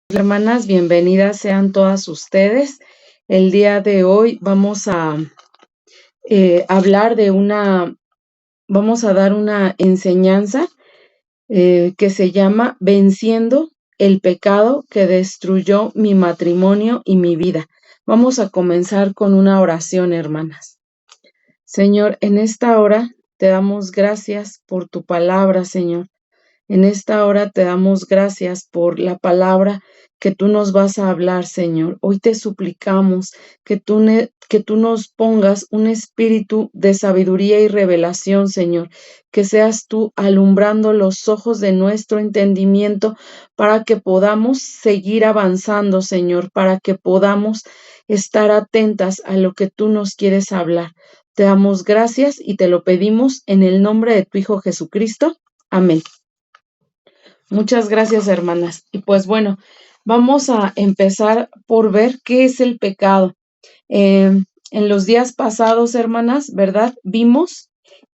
Hermanas, bienvenidas sean todas ustedes. El día de hoy vamos a hablar vamos a dar una enseñanza que se llama Venciendo el pecado que destruyó mi matrimonio y mi vida. Vamos a comenzar con una oración, hermanas. Señor, en esta hora te damos gracias por tu palabra, Señor. En esta hora te damos gracias por la palabra que tú nos vas a hablar, Señor. Hoy te suplicamos que tú nos pongas un espíritu de sabiduría y revelación, Señor. Que seas tú alumbrando los ojos de nuestro entendimiento para que podamos seguir avanzando, Señor, para que podamos estar atentas a lo que tú nos quieres hablar. Te damos gracias y te lo pedimos en el nombre de tu Hijo Jesucristo. Amén. Muchas gracias, hermanas. Y pues bueno, vamos a empezar por ver qué es el pecado. En los días pasados, hermanas, ¿verdad? Vimos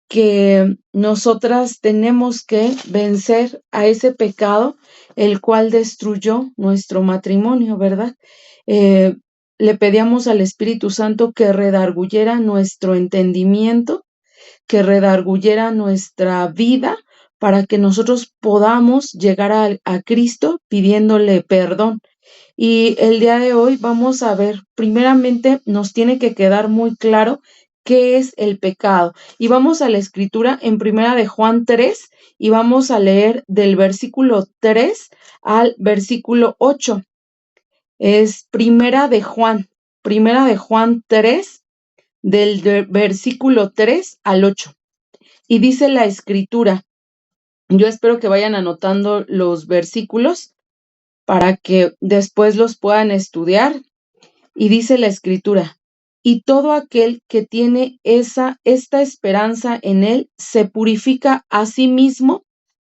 que nosotras tenemos que vencer a ese pecado, el cual destruyó nuestro matrimonio, ¿verdad? Eh, Le pedíamos al Espíritu Santo que redarguyera nuestro entendimiento, que redarguyera nuestra vida para que nosotros podamos llegar a Cristo pidiéndole perdón. Y el día de hoy vamos a ver, primeramente nos tiene que quedar muy claro qué es el pecado. Y vamos a la escritura en Primera de Juan 3 y vamos a leer del versículo 3 al versículo 8. Es Primera de Juan 3, del versículo 3 al 8. Y dice la escritura, yo espero que vayan anotando los versículos para que después los puedan estudiar. Y dice la escritura, y todo aquel que tiene esta esperanza en él se purifica a sí mismo,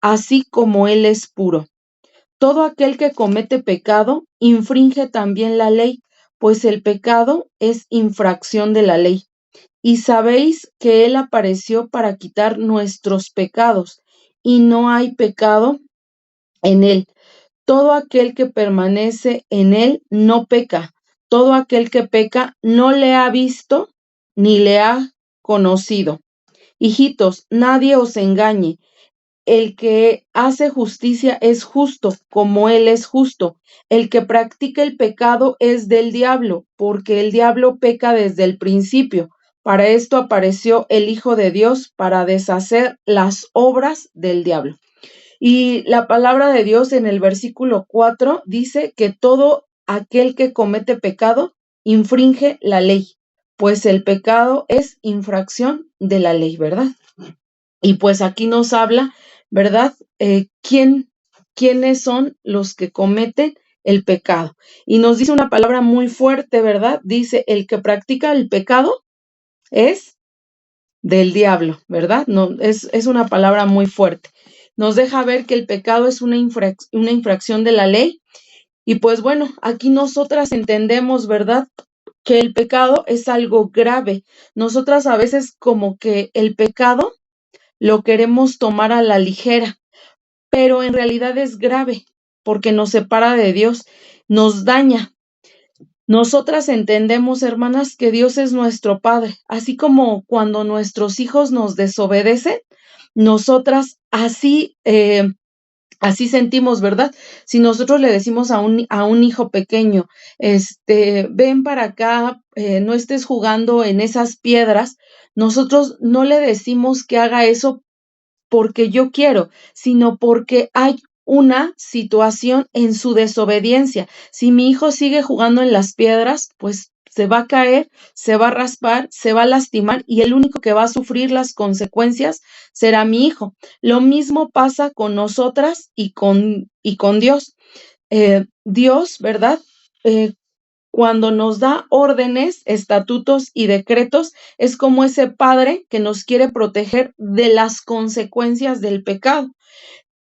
así como él es puro. Todo aquel que comete pecado infringe también la ley, pues el pecado es infracción de la ley. Y sabéis que él apareció para quitar nuestros pecados, y no hay pecado en él. Todo aquel que permanece en él no peca. Todo aquel que peca no le ha visto ni le ha conocido. Hijitos, nadie os engañe. El que hace justicia es justo, como él es justo. El que practica el pecado es del diablo, porque el diablo peca desde el principio. Para esto apareció el Hijo de Dios, para deshacer las obras del diablo. Y la palabra de Dios en el versículo 4 dice que todo aquel que comete pecado infringe la ley, pues el pecado es infracción de la ley, ¿verdad? Y pues aquí nos habla, ¿verdad? ¿Quiénes son los que cometen el pecado? Y nos dice una palabra muy fuerte, ¿verdad? Dice, el que practica el pecado es del diablo, ¿verdad? No, es una palabra muy fuerte. Nos deja ver que el pecado es una infracción de la ley. Y pues bueno, aquí nosotras entendemos, ¿verdad? Que el pecado es algo grave. Nosotras a veces como que el pecado lo queremos tomar a la ligera, pero en realidad es grave porque nos separa de Dios, nos daña. Nosotras entendemos, hermanas, que Dios es nuestro Padre, así como cuando nuestros hijos nos desobedecen, nosotras así sentimos, ¿verdad? Si nosotros le decimos a un hijo pequeño, ven para acá, no estés jugando en esas piedras, nosotros no le decimos que haga eso porque yo quiero, sino porque hay una situación en su desobediencia. Si mi hijo sigue jugando en las piedras, pues se va a caer, se va a raspar, se va a lastimar y el único que va a sufrir las consecuencias será mi hijo. Lo mismo pasa con nosotras y con Dios. Dios, ¿verdad? Cuando nos da órdenes, estatutos y decretos, es como ese padre que nos quiere proteger de las consecuencias del pecado.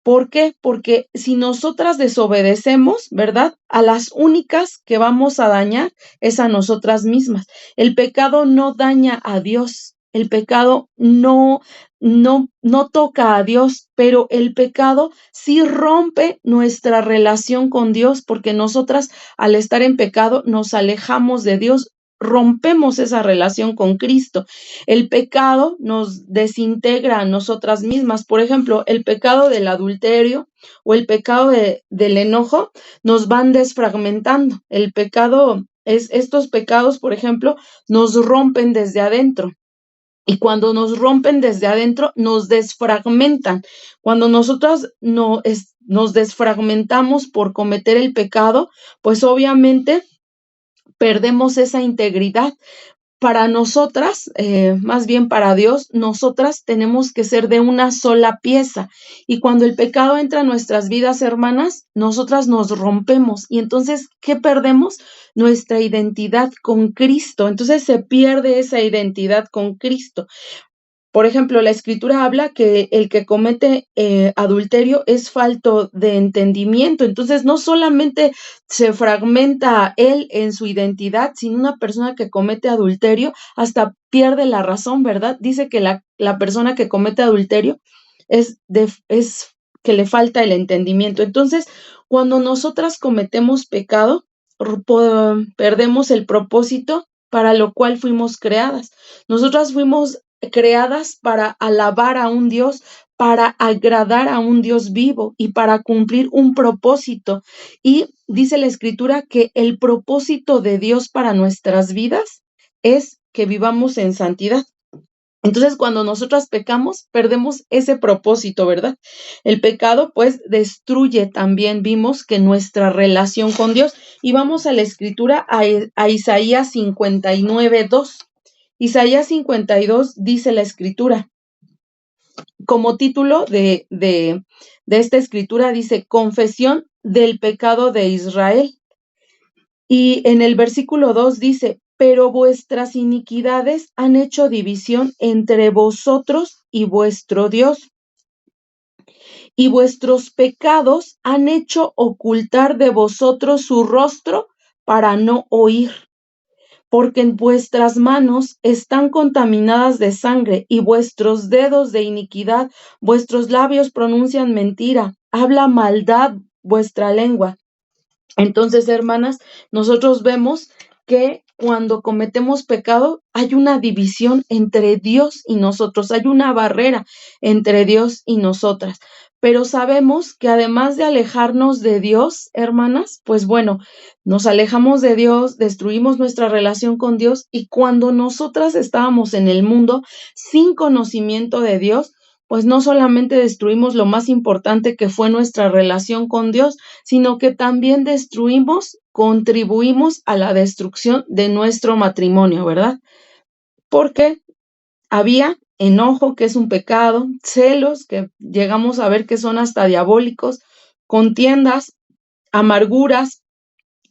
¿Por qué? Porque si nosotras desobedecemos, ¿verdad? A las únicas que vamos a dañar es a nosotras mismas. El pecado no daña a Dios. El pecado no no toca a Dios, pero el pecado sí rompe nuestra relación con Dios, porque nosotras al estar en pecado nos alejamos de Dios, rompemos esa relación con Cristo. El pecado nos desintegra a nosotras mismas. Por ejemplo, el pecado del adulterio o el pecado del enojo nos van desfragmentando. El pecado estos pecados, por ejemplo, nos rompen desde adentro. Y cuando nos rompen desde adentro, nos desfragmentan. Cuando nosotros nos desfragmentamos por cometer el pecado, pues obviamente perdemos esa integridad. Para nosotras, más bien para Dios, nosotras tenemos que ser de una sola pieza. Y cuando el pecado entra a nuestras vidas, hermanas, nosotras nos rompemos. Y entonces, ¿qué perdemos? Nuestra identidad con Cristo. Entonces se pierde esa identidad con Cristo. Por ejemplo, la Escritura habla que el que comete adulterio es falto de entendimiento. Entonces, no solamente se fragmenta él en su identidad, sino una persona que comete adulterio hasta pierde la razón, ¿verdad? Dice que la persona que comete adulterio es que le falta el entendimiento. Entonces, cuando nosotras cometemos pecado, perdemos el propósito para lo cual fuimos creadas. Nosotras fuimos creadas para alabar a un Dios, para agradar a un Dios vivo y para cumplir un propósito. Y dice la Escritura que el propósito de Dios para nuestras vidas es que vivamos en santidad. Entonces, cuando nosotras pecamos, perdemos ese propósito, ¿verdad? El pecado, pues, destruye también, vimos que nuestra relación con Dios. Y vamos a la Escritura, a Isaías 59:2. Isaías 52 dice la Escritura, como título de esta Escritura dice, confesión del pecado de Israel. Y en el versículo 2 dice, pero vuestras iniquidades han hecho división entre vosotros y vuestro Dios, y vuestros pecados han hecho ocultar de vosotros su rostro para no oír. Porque en vuestras manos están contaminadas de sangre y vuestros dedos de iniquidad, vuestros labios pronuncian mentira, habla maldad vuestra lengua. Entonces, hermanas, nosotros vemos que cuando cometemos pecado hay una división entre Dios y nosotros, hay una barrera entre Dios y nosotras. Pero sabemos que además de alejarnos de Dios, hermanas, pues bueno, nos alejamos de Dios, destruimos nuestra relación con Dios y cuando nosotras estábamos en el mundo sin conocimiento de Dios, pues no solamente destruimos lo más importante que fue nuestra relación con Dios, sino que también contribuimos a la destrucción de nuestro matrimonio, ¿verdad? Porque había enojo, que es un pecado, celos, que llegamos a ver que son hasta diabólicos, contiendas, amarguras,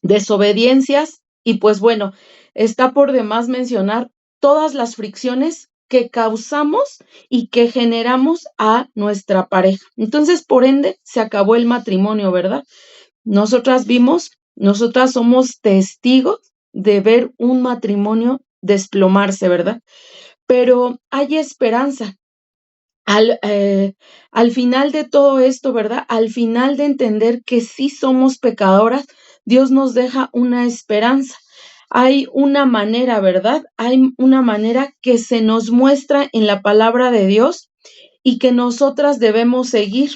desobediencias, y pues bueno, está por demás mencionar todas las fricciones que causamos y que generamos a nuestra pareja. Entonces, por ende, se acabó el matrimonio, ¿verdad? Nosotras somos testigos de ver un matrimonio desplomarse, ¿verdad? Pero hay esperanza. Al final de todo esto, ¿verdad? Al final de entender que sí somos pecadoras, Dios nos deja una esperanza. Hay una manera, ¿verdad? Hay una manera que se nos muestra en la palabra de Dios y que nosotras debemos seguir.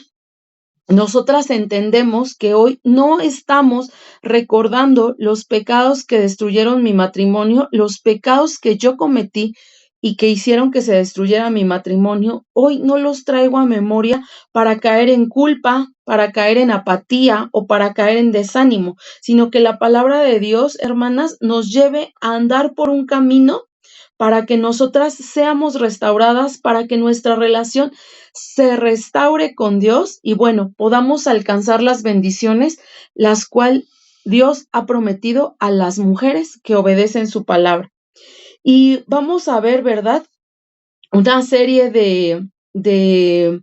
Nosotras entendemos que hoy no estamos recordando los pecados que destruyeron mi matrimonio, los pecados que yo cometí y que hicieron que se destruyera mi matrimonio. Hoy no los traigo a memoria para caer en culpa, para caer en apatía o para caer en desánimo, sino que la palabra de Dios, hermanas, nos lleve a andar por un camino para que nosotras seamos restauradas, para que nuestra relación se restaure con Dios y bueno, podamos alcanzar las bendiciones, las cuales Dios ha prometido a las mujeres que obedecen su palabra. Y vamos a ver, ¿verdad? Una serie de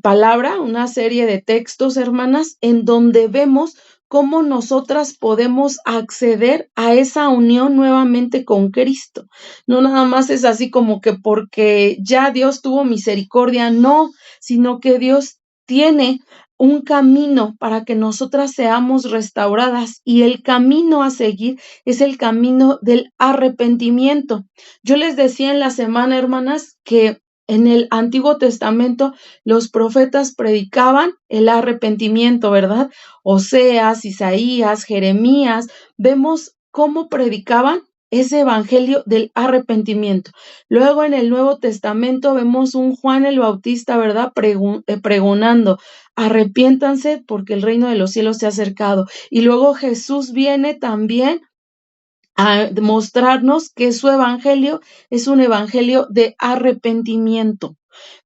palabra, una serie de textos, hermanas, en donde vemos cómo nosotras podemos acceder a esa unión nuevamente con Cristo. No nada más es así como que porque ya Dios tuvo misericordia, no, sino que Dios tiene un camino para que nosotras seamos restauradas, y el camino a seguir es el camino del arrepentimiento. Yo les decía en la semana, hermanas, que en el Antiguo Testamento los profetas predicaban el arrepentimiento, ¿verdad? Oseas, Isaías, Jeremías, vemos cómo predicaban ese evangelio del arrepentimiento. Luego en el Nuevo Testamento vemos un Juan el Bautista, ¿verdad? Pregonando: arrepiéntanse porque el reino de los cielos se ha acercado. Y luego Jesús viene también a mostrarnos que su evangelio es un evangelio de arrepentimiento.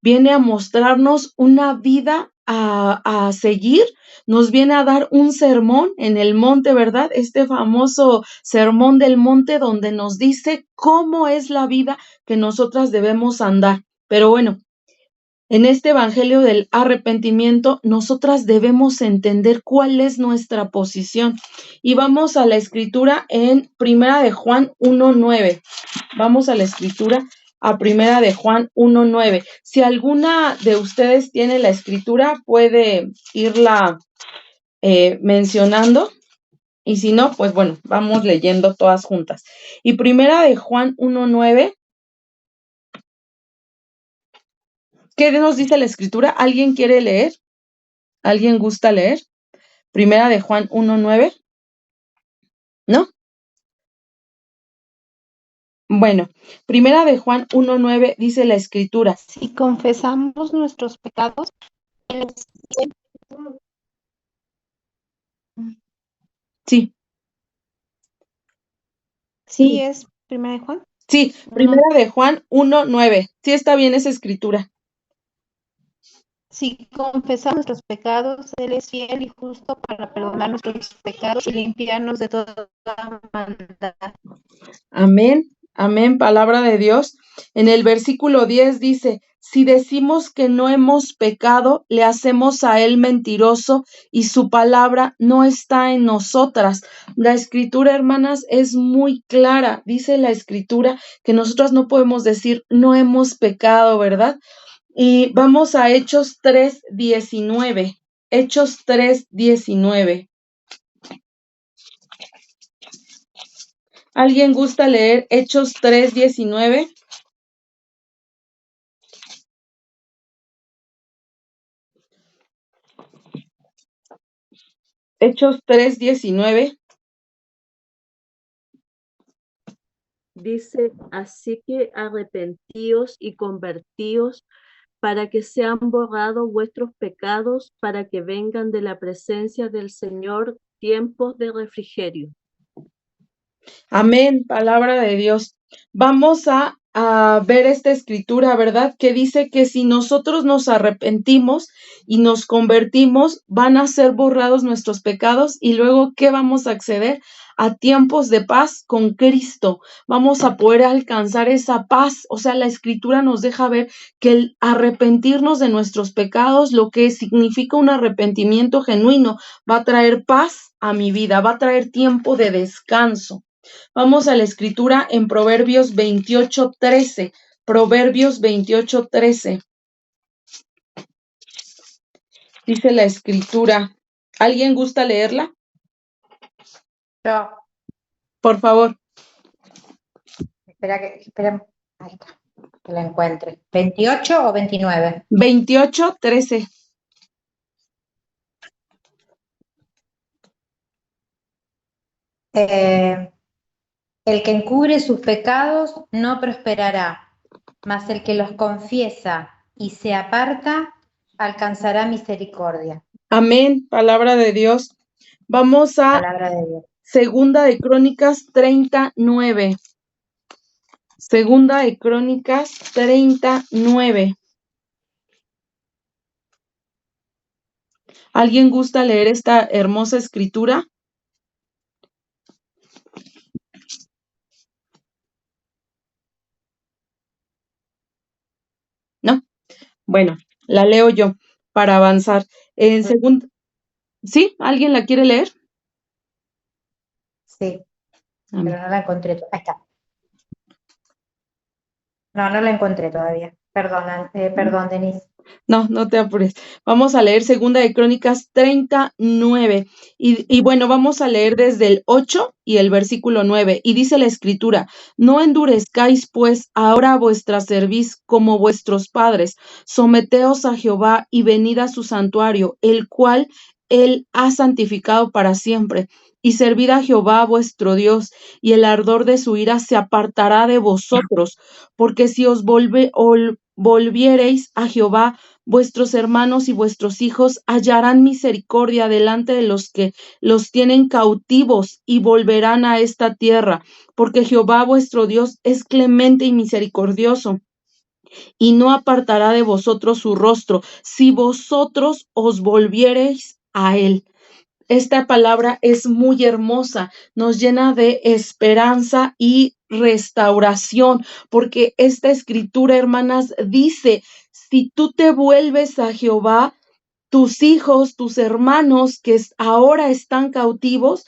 Viene a mostrarnos una vida a seguir, nos viene a dar un sermón en el monte, ¿verdad? Este famoso sermón del monte donde nos dice cómo es la vida que nosotras debemos andar. Pero bueno, en este evangelio del arrepentimiento, nosotras debemos entender cuál es nuestra posición. Y vamos a la escritura en Primera de Juan 1:9. Vamos a la escritura a Primera de Juan 1:9. Si alguna de ustedes tiene la escritura, puede irla mencionando. Y si no, pues bueno, vamos leyendo todas juntas. Y Primera de Juan 1:9. ¿Qué nos dice la escritura? ¿Alguien quiere leer? ¿Alguien gusta leer? Primera de Juan 1:9. ¿No? Bueno, Primera de Juan 1:9 dice la escritura. Si confesamos nuestros pecados, Él es fiel. Sí, Sí, es Primera de Juan. sí, Primera de Juan 1:9. Sí está bien esa escritura. Si confesamos nuestros pecados, Él es fiel y justo para perdonar nuestros pecados y limpiarnos de toda maldad. Amén, amén, palabra de Dios. En el versículo 10 dice: si decimos que no hemos pecado, le hacemos a Él mentiroso y su palabra no está en nosotras. La escritura, hermanas, es muy clara. Dice la escritura que nosotras no podemos decir no hemos pecado, ¿verdad? Y vamos a Hechos 3:19. Hechos 3:19. ¿Alguien gusta leer Hechos 3:19? Hechos 3:19. Dice: así que arrepentíos y convertíos para que sean borrados vuestros pecados, para que vengan de la presencia del Señor tiempos de refrigerio. Amén, palabra de Dios. Vamos a ver esta escritura, ¿verdad? Que dice que si nosotros nos arrepentimos y nos convertimos, van a ser borrados nuestros pecados, y luego, ¿qué vamos a acceder? A tiempos de paz con Cristo. Vamos a poder alcanzar esa paz. O sea, la escritura nos deja ver que el arrepentirnos de nuestros pecados, lo que significa un arrepentimiento genuino, va a traer paz a mi vida, va a traer tiempo de descanso. Vamos a la escritura en Proverbios 28:13. Proverbios 28:13. Dice la escritura. ¿Alguien gusta leerla? Yo, Por favor. espera, ahí está, que la encuentre. ¿28 o 29? 28:13. El que encubre sus pecados no prosperará, mas el que los confiesa y se aparta alcanzará misericordia. Amén, palabra de Dios. Vamos a Palabra de Dios. Segunda de Crónicas 39. Segunda de Crónicas 39. ¿Alguien gusta leer esta hermosa escritura? ¿No? Bueno, la leo yo para avanzar. En segunda, ¿sí? ¿Alguien la quiere leer? Sí, Amén. pero no la encontré. Ahí está. No, no la encontré todavía. Perdón, Denise. No, no te apures. Vamos a leer Segunda de Crónicas 39. Y bueno, vamos a leer desde el 8 y el versículo 9. Y dice la Escritura: no endurezcáis pues ahora vuestra cerviz como vuestros padres. Someteos a Jehová y venid a su santuario, el cual él ha santificado para siempre. Y servid a Jehová vuestro Dios, y el ardor de su ira se apartará de vosotros, porque si os volviereis a Jehová, vuestros hermanos y vuestros hijos hallarán misericordia delante de los que los tienen cautivos y volverán a esta tierra, porque Jehová vuestro Dios es clemente y misericordioso, y no apartará de vosotros su rostro, si vosotros os volviereis a él. Esta palabra es muy hermosa, nos llena de esperanza y restauración, porque esta escritura, hermanas, dice: si tú te vuelves a Jehová, tus hijos, tus hermanos que ahora están cautivos,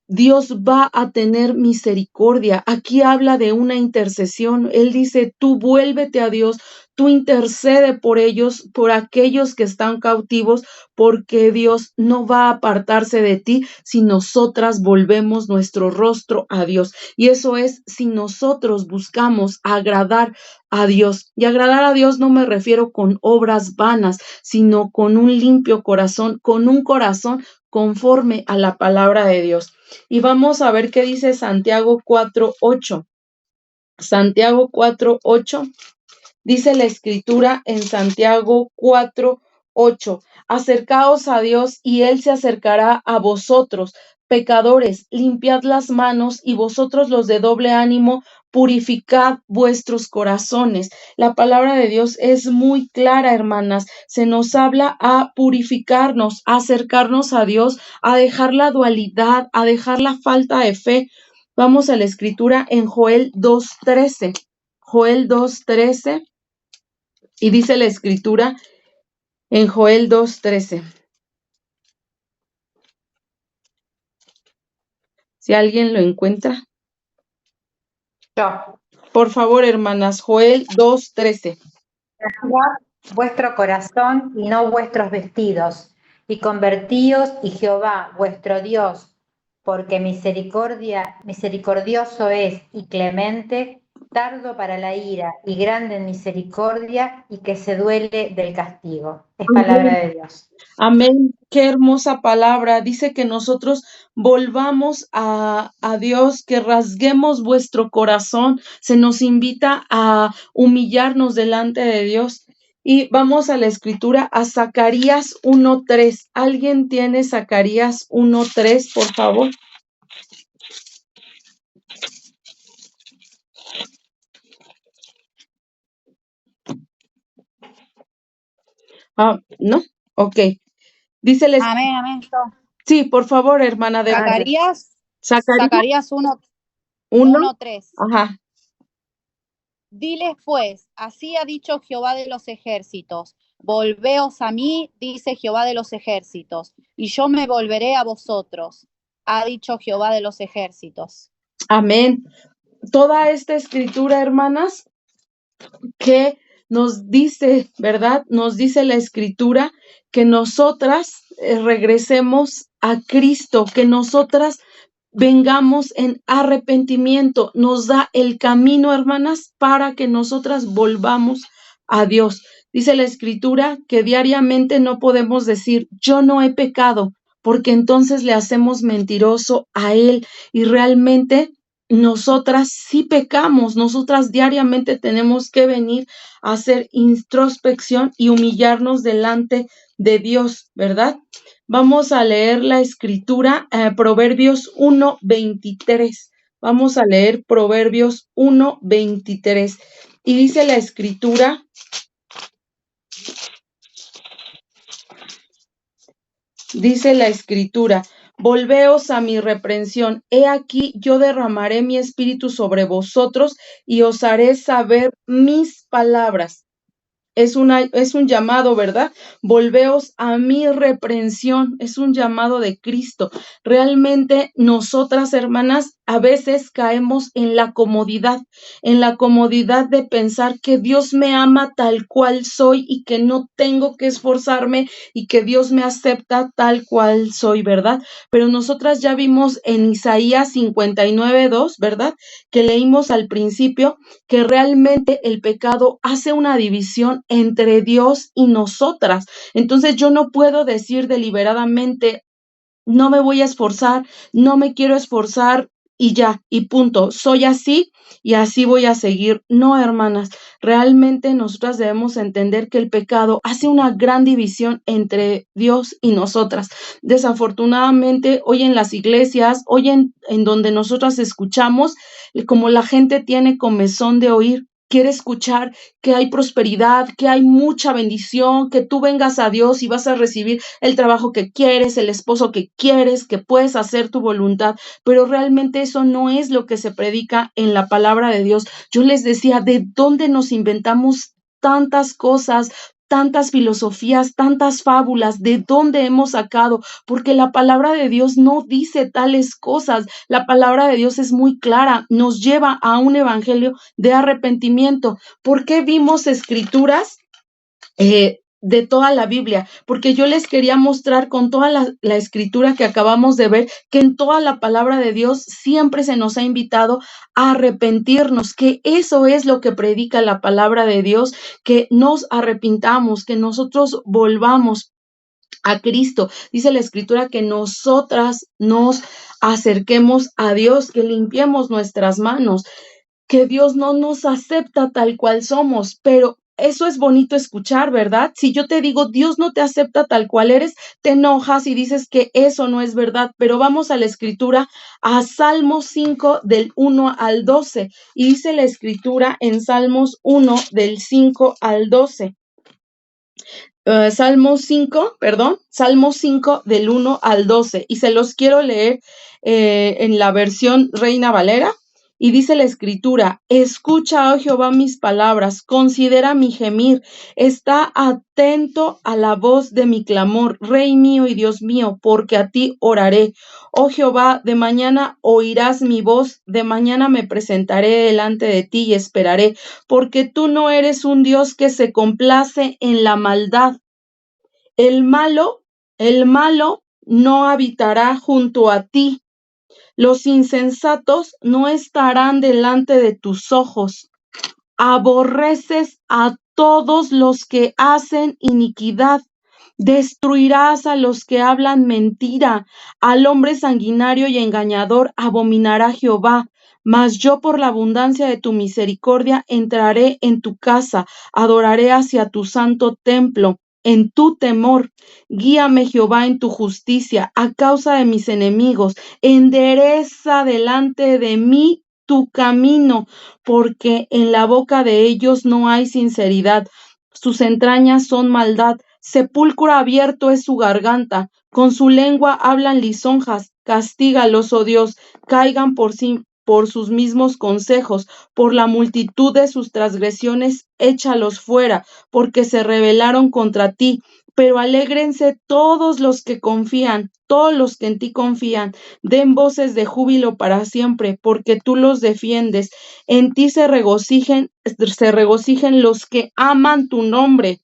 Dios va a tener misericordia. Aquí habla de una intercesión. Él dice: tú vuélvete a Dios, tú intercede por ellos, por aquellos que están cautivos, porque Dios no va a apartarse de ti si nosotras volvemos nuestro rostro a Dios. Y eso es si nosotros buscamos agradar a Dios. Y agradar a Dios no me refiero con obras vanas, sino con un limpio corazón, con un corazón conforme a la palabra de Dios. Y vamos a ver qué dice Santiago 4:8. Santiago 4:8. Dice la escritura en Santiago 4:8: acercaos a Dios y Él se acercará a vosotros. Pecadores, limpiad las manos, y vosotros los de doble ánimo, purificad vuestros corazones. La palabra de Dios es muy clara, hermanas. Se nos habla a purificarnos, a acercarnos a Dios, a dejar la dualidad, a dejar la falta de fe. Vamos a la escritura en Joel 2:13. Joel 2:13. Y dice la escritura en Joel 2:13. Si alguien lo encuentra. Yo. Por favor, hermanas, Joel 2:13. Vuestro corazón y no vuestros vestidos, y convertíos y Jehová vuestro Dios, porque misericordioso es y clemente, tardo para la ira y grande en misericordia, y que se duele del castigo. Es palabra de Dios. Amén. Qué hermosa palabra. Dice que nosotros volvamos a Dios, que rasguemos vuestro corazón. Se nos invita a humillarnos delante de Dios. Y vamos a la escritura, a Zacarías 1:3. ¿Alguien tiene Zacarías 1:3, por favor? ¿No? Ok. Dice la escritura. Amén. Sí, por favor, hermana de Zacarías 1. 1:3. Ajá. Diles pues, así ha dicho Jehová de los ejércitos: volveos a mí, dice Jehová de los ejércitos, y yo me volveré a vosotros, ha dicho Jehová de los ejércitos. Amén. Toda esta escritura, hermanas, que nos dice, ¿verdad? Nos dice la escritura que nosotras regresemos a Cristo, que nosotras vengamos en arrepentimiento. Nos da el camino, hermanas, para que nosotras volvamos a Dios. Dice la escritura que diariamente no podemos decir: yo no he pecado, porque entonces le hacemos mentiroso a Él, y realmente nosotras sí pecamos. Nosotras diariamente tenemos que venir a hacer introspección y humillarnos delante de Dios, ¿verdad? Vamos a leer la escritura, Proverbios 1:23. Vamos a leer Proverbios 1:23. Y dice la escritura: volveos a mi reprensión. He aquí, yo derramaré mi espíritu sobre vosotros y os haré saber mis palabras. es un llamado, ¿verdad? Volveos a mi reprensión, es un llamado de Cristo. Realmente nosotras, hermanas, a veces caemos en la comodidad de pensar que Dios me ama tal cual soy y que no tengo que esforzarme y que Dios me acepta tal cual soy, ¿verdad? Pero nosotras ya vimos en Isaías 59:2, ¿verdad? Que leímos al principio, que realmente el pecado hace una división entre Dios y nosotras. Entonces yo no puedo decir deliberadamente, no me voy a esforzar, no me quiero esforzar y ya, y punto. Soy así y así voy a seguir. No, hermanas, realmente nosotras debemos entender que el pecado hace una gran división entre Dios y nosotras. Desafortunadamente, hoy en las iglesias, hoy en donde nosotras escuchamos, como la gente tiene comezón de oír, quiere escuchar que hay prosperidad, que hay mucha bendición, que tú vengas a Dios y vas a recibir el trabajo que quieres, el esposo que quieres, que puedes hacer tu voluntad, pero realmente eso no es lo que se predica en la palabra de Dios. Yo les decía, ¿de dónde nos inventamos tantas cosas? Tantas filosofías, tantas fábulas, ¿de dónde hemos sacado? Porque la palabra de Dios no dice tales cosas. La palabra de Dios es muy clara, nos lleva a un evangelio de arrepentimiento. ¿Por qué vimos escrituras de toda la Biblia? Porque yo les quería mostrar con toda la escritura que acabamos de ver, que en toda la palabra de Dios siempre se nos ha invitado a arrepentirnos, que eso es lo que predica la palabra de Dios, que nos arrepintamos, que nosotros volvamos a Cristo. Dice la escritura que nosotras nos acerquemos a Dios, que limpiemos nuestras manos, que Dios no nos acepta tal cual somos, pero eso es bonito escuchar, ¿verdad? Si yo te digo, Dios no te acepta tal cual eres, te enojas y dices que eso no es verdad, pero vamos a la escritura, a Salmos 5 del 1 al 12, y dice la escritura en Salmos 1 del 5 al 12. Salmo 5 del 1 al 12, y se los quiero leer en la versión Reina Valera, y dice la escritura: escucha, oh Jehová, mis palabras, considera mi gemir, está atento a la voz de mi clamor, Rey mío y Dios mío, porque a ti oraré. Oh Jehová, de mañana oirás mi voz, de mañana me presentaré delante de ti y esperaré, porque tú no eres un Dios que se complace en la maldad. El malo no habitará junto a ti. Los insensatos no estarán delante de tus ojos. Aborreces a todos los que hacen iniquidad. Destruirás a los que hablan mentira. Al hombre sanguinario y engañador abominará Jehová. Mas yo, por la abundancia de tu misericordia, entraré en tu casa, adoraré hacia tu santo templo. En tu temor, guíame, Jehová, en tu justicia, a causa de mis enemigos. Endereza delante de mí tu camino, porque en la boca de ellos no hay sinceridad. Sus entrañas son maldad. Sepulcro abierto es su garganta. Con su lengua hablan lisonjas. Castígalos, oh Dios, caigan por sus mismos consejos. Por la multitud de sus transgresiones, échalos fuera, porque se rebelaron contra ti. Pero alégrense todos los que confían, todos los que en ti confían. Den voces de júbilo para siempre, porque tú los defiendes. En ti se regocijen los que aman tu nombre.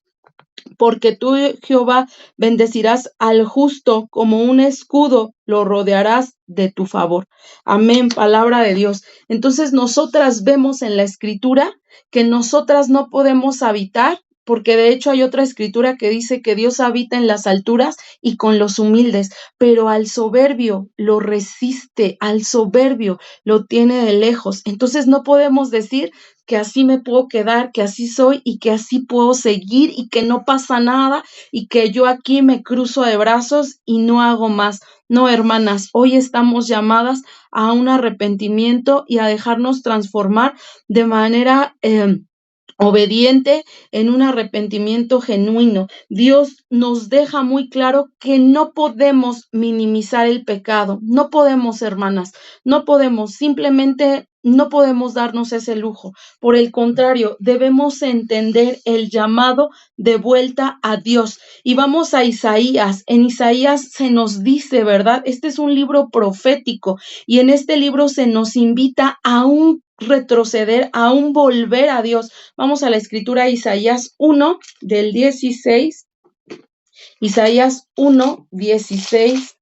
Porque tú, Jehová, bendecirás al justo, como un escudo lo rodearás de tu favor. Amén, palabra de Dios. Entonces nosotras vemos en la escritura que nosotras no podemos habitar, porque de hecho hay otra escritura que dice que Dios habita en las alturas y con los humildes, pero al soberbio lo resiste, al soberbio lo tiene de lejos. Entonces no podemos decir que así me puedo quedar, que así soy y que así puedo seguir y que no pasa nada y que yo aquí me cruzo de brazos y no hago más. No, hermanas, hoy estamos llamadas a un arrepentimiento y a dejarnos transformar de manera obediente, en un arrepentimiento genuino. Dios nos deja muy claro que no podemos minimizar el pecado. No podemos, hermanas, no podemos. Simplemente no podemos darnos ese lujo. Por el contrario, debemos entender el llamado de vuelta a Dios. Y vamos a Isaías. En Isaías se nos dice, ¿verdad? Este es un libro profético y en este libro se nos invita a un retroceder, a un volver a Dios. Vamos a la escritura, Isaías 1 del 16. Isaías 1, 16.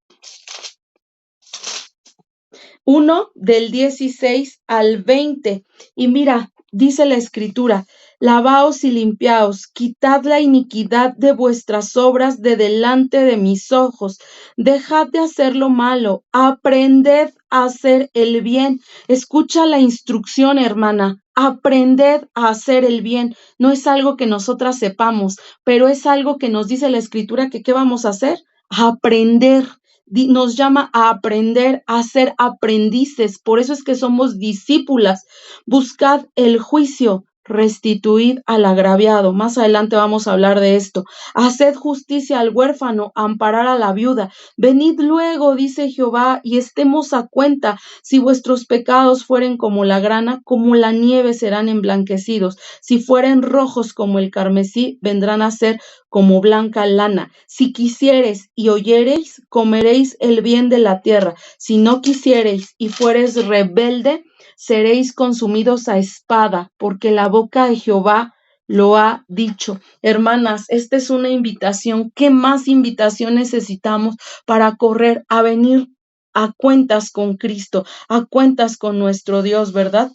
1 del 16 al 20. Y mira, dice la escritura, lavaos y limpiaos, quitad la iniquidad de vuestras obras de delante de mis ojos, dejad de hacer lo malo, aprended a hacer el bien. Escucha la instrucción, hermana. Aprended a hacer el bien. No es algo que nosotras sepamos, pero es algo que nos dice la escritura que ¿qué vamos a hacer? Aprender. Nos llama a aprender, a ser aprendices. Por eso es que somos discípulas. Buscad el juicio, restituid al agraviado. Más adelante vamos a hablar de esto. Haced justicia al huérfano, amparar a la viuda. Venid luego, dice Jehová, y estemos a cuenta. Si vuestros pecados fueren como la grana, como la nieve serán emblanquecidos. Si fueren rojos como el carmesí, vendrán a ser como blanca lana. Si quisiereis y oyereis, comeréis el bien de la tierra. Si no quisiereis y fuereis rebelde, seréis consumidos a espada, porque la boca de Jehová lo ha dicho. Hermanas, esta es una invitación. ¿Qué más invitación necesitamos para correr a venir a cuentas con Cristo, a cuentas con nuestro Dios, verdad?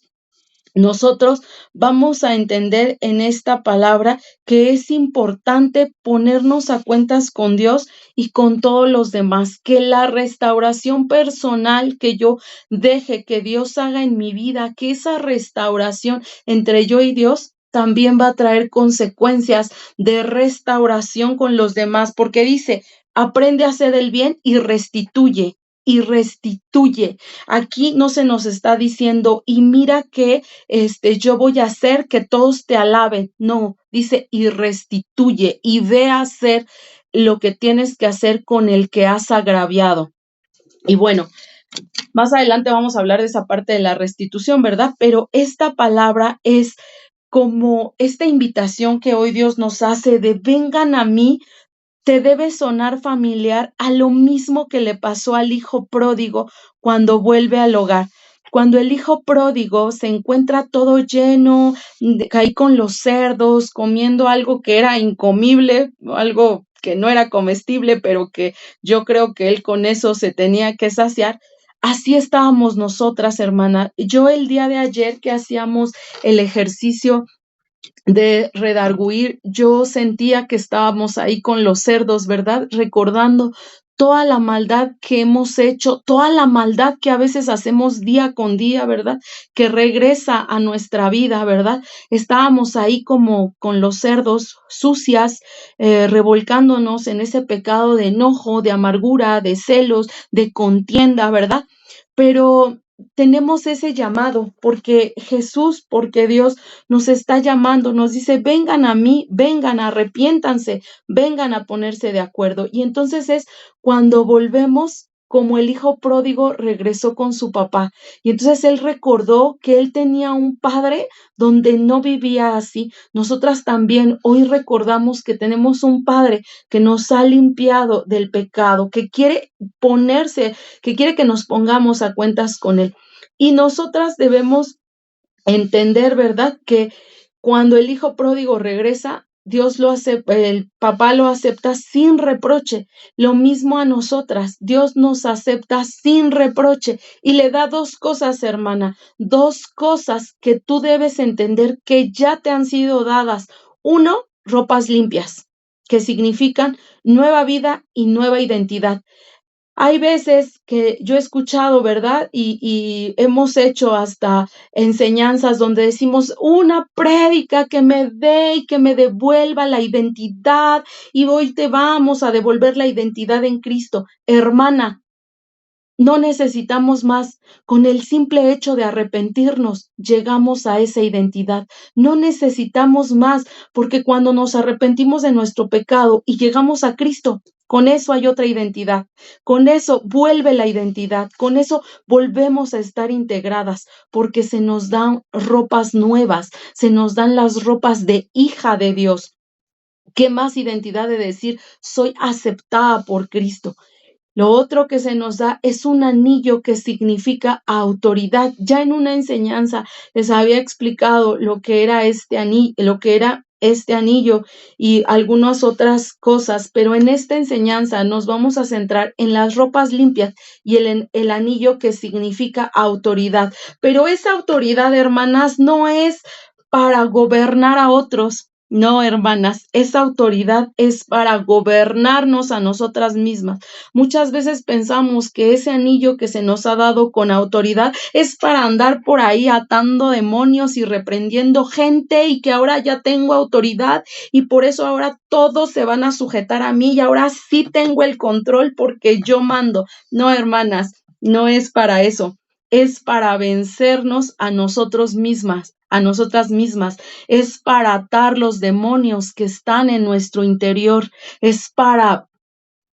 Nosotros vamos a entender en esta palabra que es importante ponernos a cuentas con Dios y con todos los demás, que la restauración personal que yo deje que Dios haga en mi vida, que esa restauración entre yo y Dios también va a traer consecuencias de restauración con los demás, porque dice, aprende a hacer el bien y restituye. Y restituye. Aquí no se nos está diciendo, y mira que yo voy a hacer que todos te alaben. No, dice, y restituye, y ve a hacer lo que tienes que hacer con el que has agraviado. Y bueno, más adelante vamos a hablar de esa parte de la restitución, ¿verdad? Pero esta palabra es como esta invitación que hoy Dios nos hace de vengan a mí. Te debe sonar familiar a lo mismo que le pasó al hijo pródigo cuando vuelve al hogar. Cuando el hijo pródigo se encuentra todo lleno, ahí con los cerdos, comiendo algo que era incomible, algo que no era comestible, pero que yo creo que él con eso se tenía que saciar. Así estábamos nosotras, hermana. Yo el día de ayer que hacíamos el ejercicio de redarguir, yo sentía que estábamos ahí con los cerdos, ¿verdad? Recordando toda la maldad que hemos hecho, toda la maldad que a veces hacemos día con día, ¿verdad? Que regresa a nuestra vida, ¿verdad? Estábamos ahí como con los cerdos sucias, revolcándonos en ese pecado de enojo, de amargura, de celos, de contienda, ¿verdad? Pero tenemos ese llamado porque Jesús, porque Dios nos está llamando, nos dice, vengan a mí, vengan, arrepiéntanse, vengan a ponerse de acuerdo. Y entonces es cuando volvemos como el hijo pródigo regresó con su papá. Y entonces él recordó que él tenía un padre donde no vivía así. Nosotras también hoy recordamos que tenemos un padre que nos ha limpiado del pecado, que quiere que quiere que nos pongamos a cuentas con él. Y nosotras debemos entender, ¿verdad? Que cuando el hijo pródigo regresa, Dios lo acepta, el papá lo acepta sin reproche. Lo mismo a nosotras, Dios nos acepta sin reproche y le da dos cosas, hermana, dos cosas que tú debes entender que ya te han sido dadas. Uno, ropas limpias, que significan nueva vida y nueva identidad. Hay veces que yo he escuchado, ¿verdad? Y hemos hecho hasta enseñanzas donde decimos una prédica que me dé y que me devuelva la identidad y hoy te vamos a devolver la identidad en Cristo. Hermana, No necesitamos más. Con el simple hecho de arrepentirnos, llegamos a esa identidad. No necesitamos más, porque cuando nos arrepentimos de nuestro pecado y llegamos a Cristo, con eso hay otra identidad. Con eso vuelve la identidad. Con eso volvemos a estar integradas, porque se nos dan ropas nuevas, se nos dan las ropas de hija de Dios. ¿Qué más identidad de decir, soy aceptada por Cristo? Lo otro que se nos da es un anillo que significa autoridad. Ya en una enseñanza les había explicado lo que era este anillo y algunas otras cosas, pero en esta enseñanza nos vamos a centrar en las ropas limpias y el anillo que significa autoridad. Pero esa autoridad, hermanas, no es para gobernar a otros. No, hermanas, esa autoridad es para gobernarnos a nosotras mismas. Muchas veces pensamos que ese anillo que se nos ha dado con autoridad es para andar por ahí atando demonios y reprendiendo gente y que ahora ya tengo autoridad y por eso ahora todos se van a sujetar a mí y ahora sí tengo el control porque yo mando. No, hermanas, no es para eso. Es para vencernos a nosotros mismas, a nosotras mismas. Es para atar los demonios que están en nuestro interior. Es para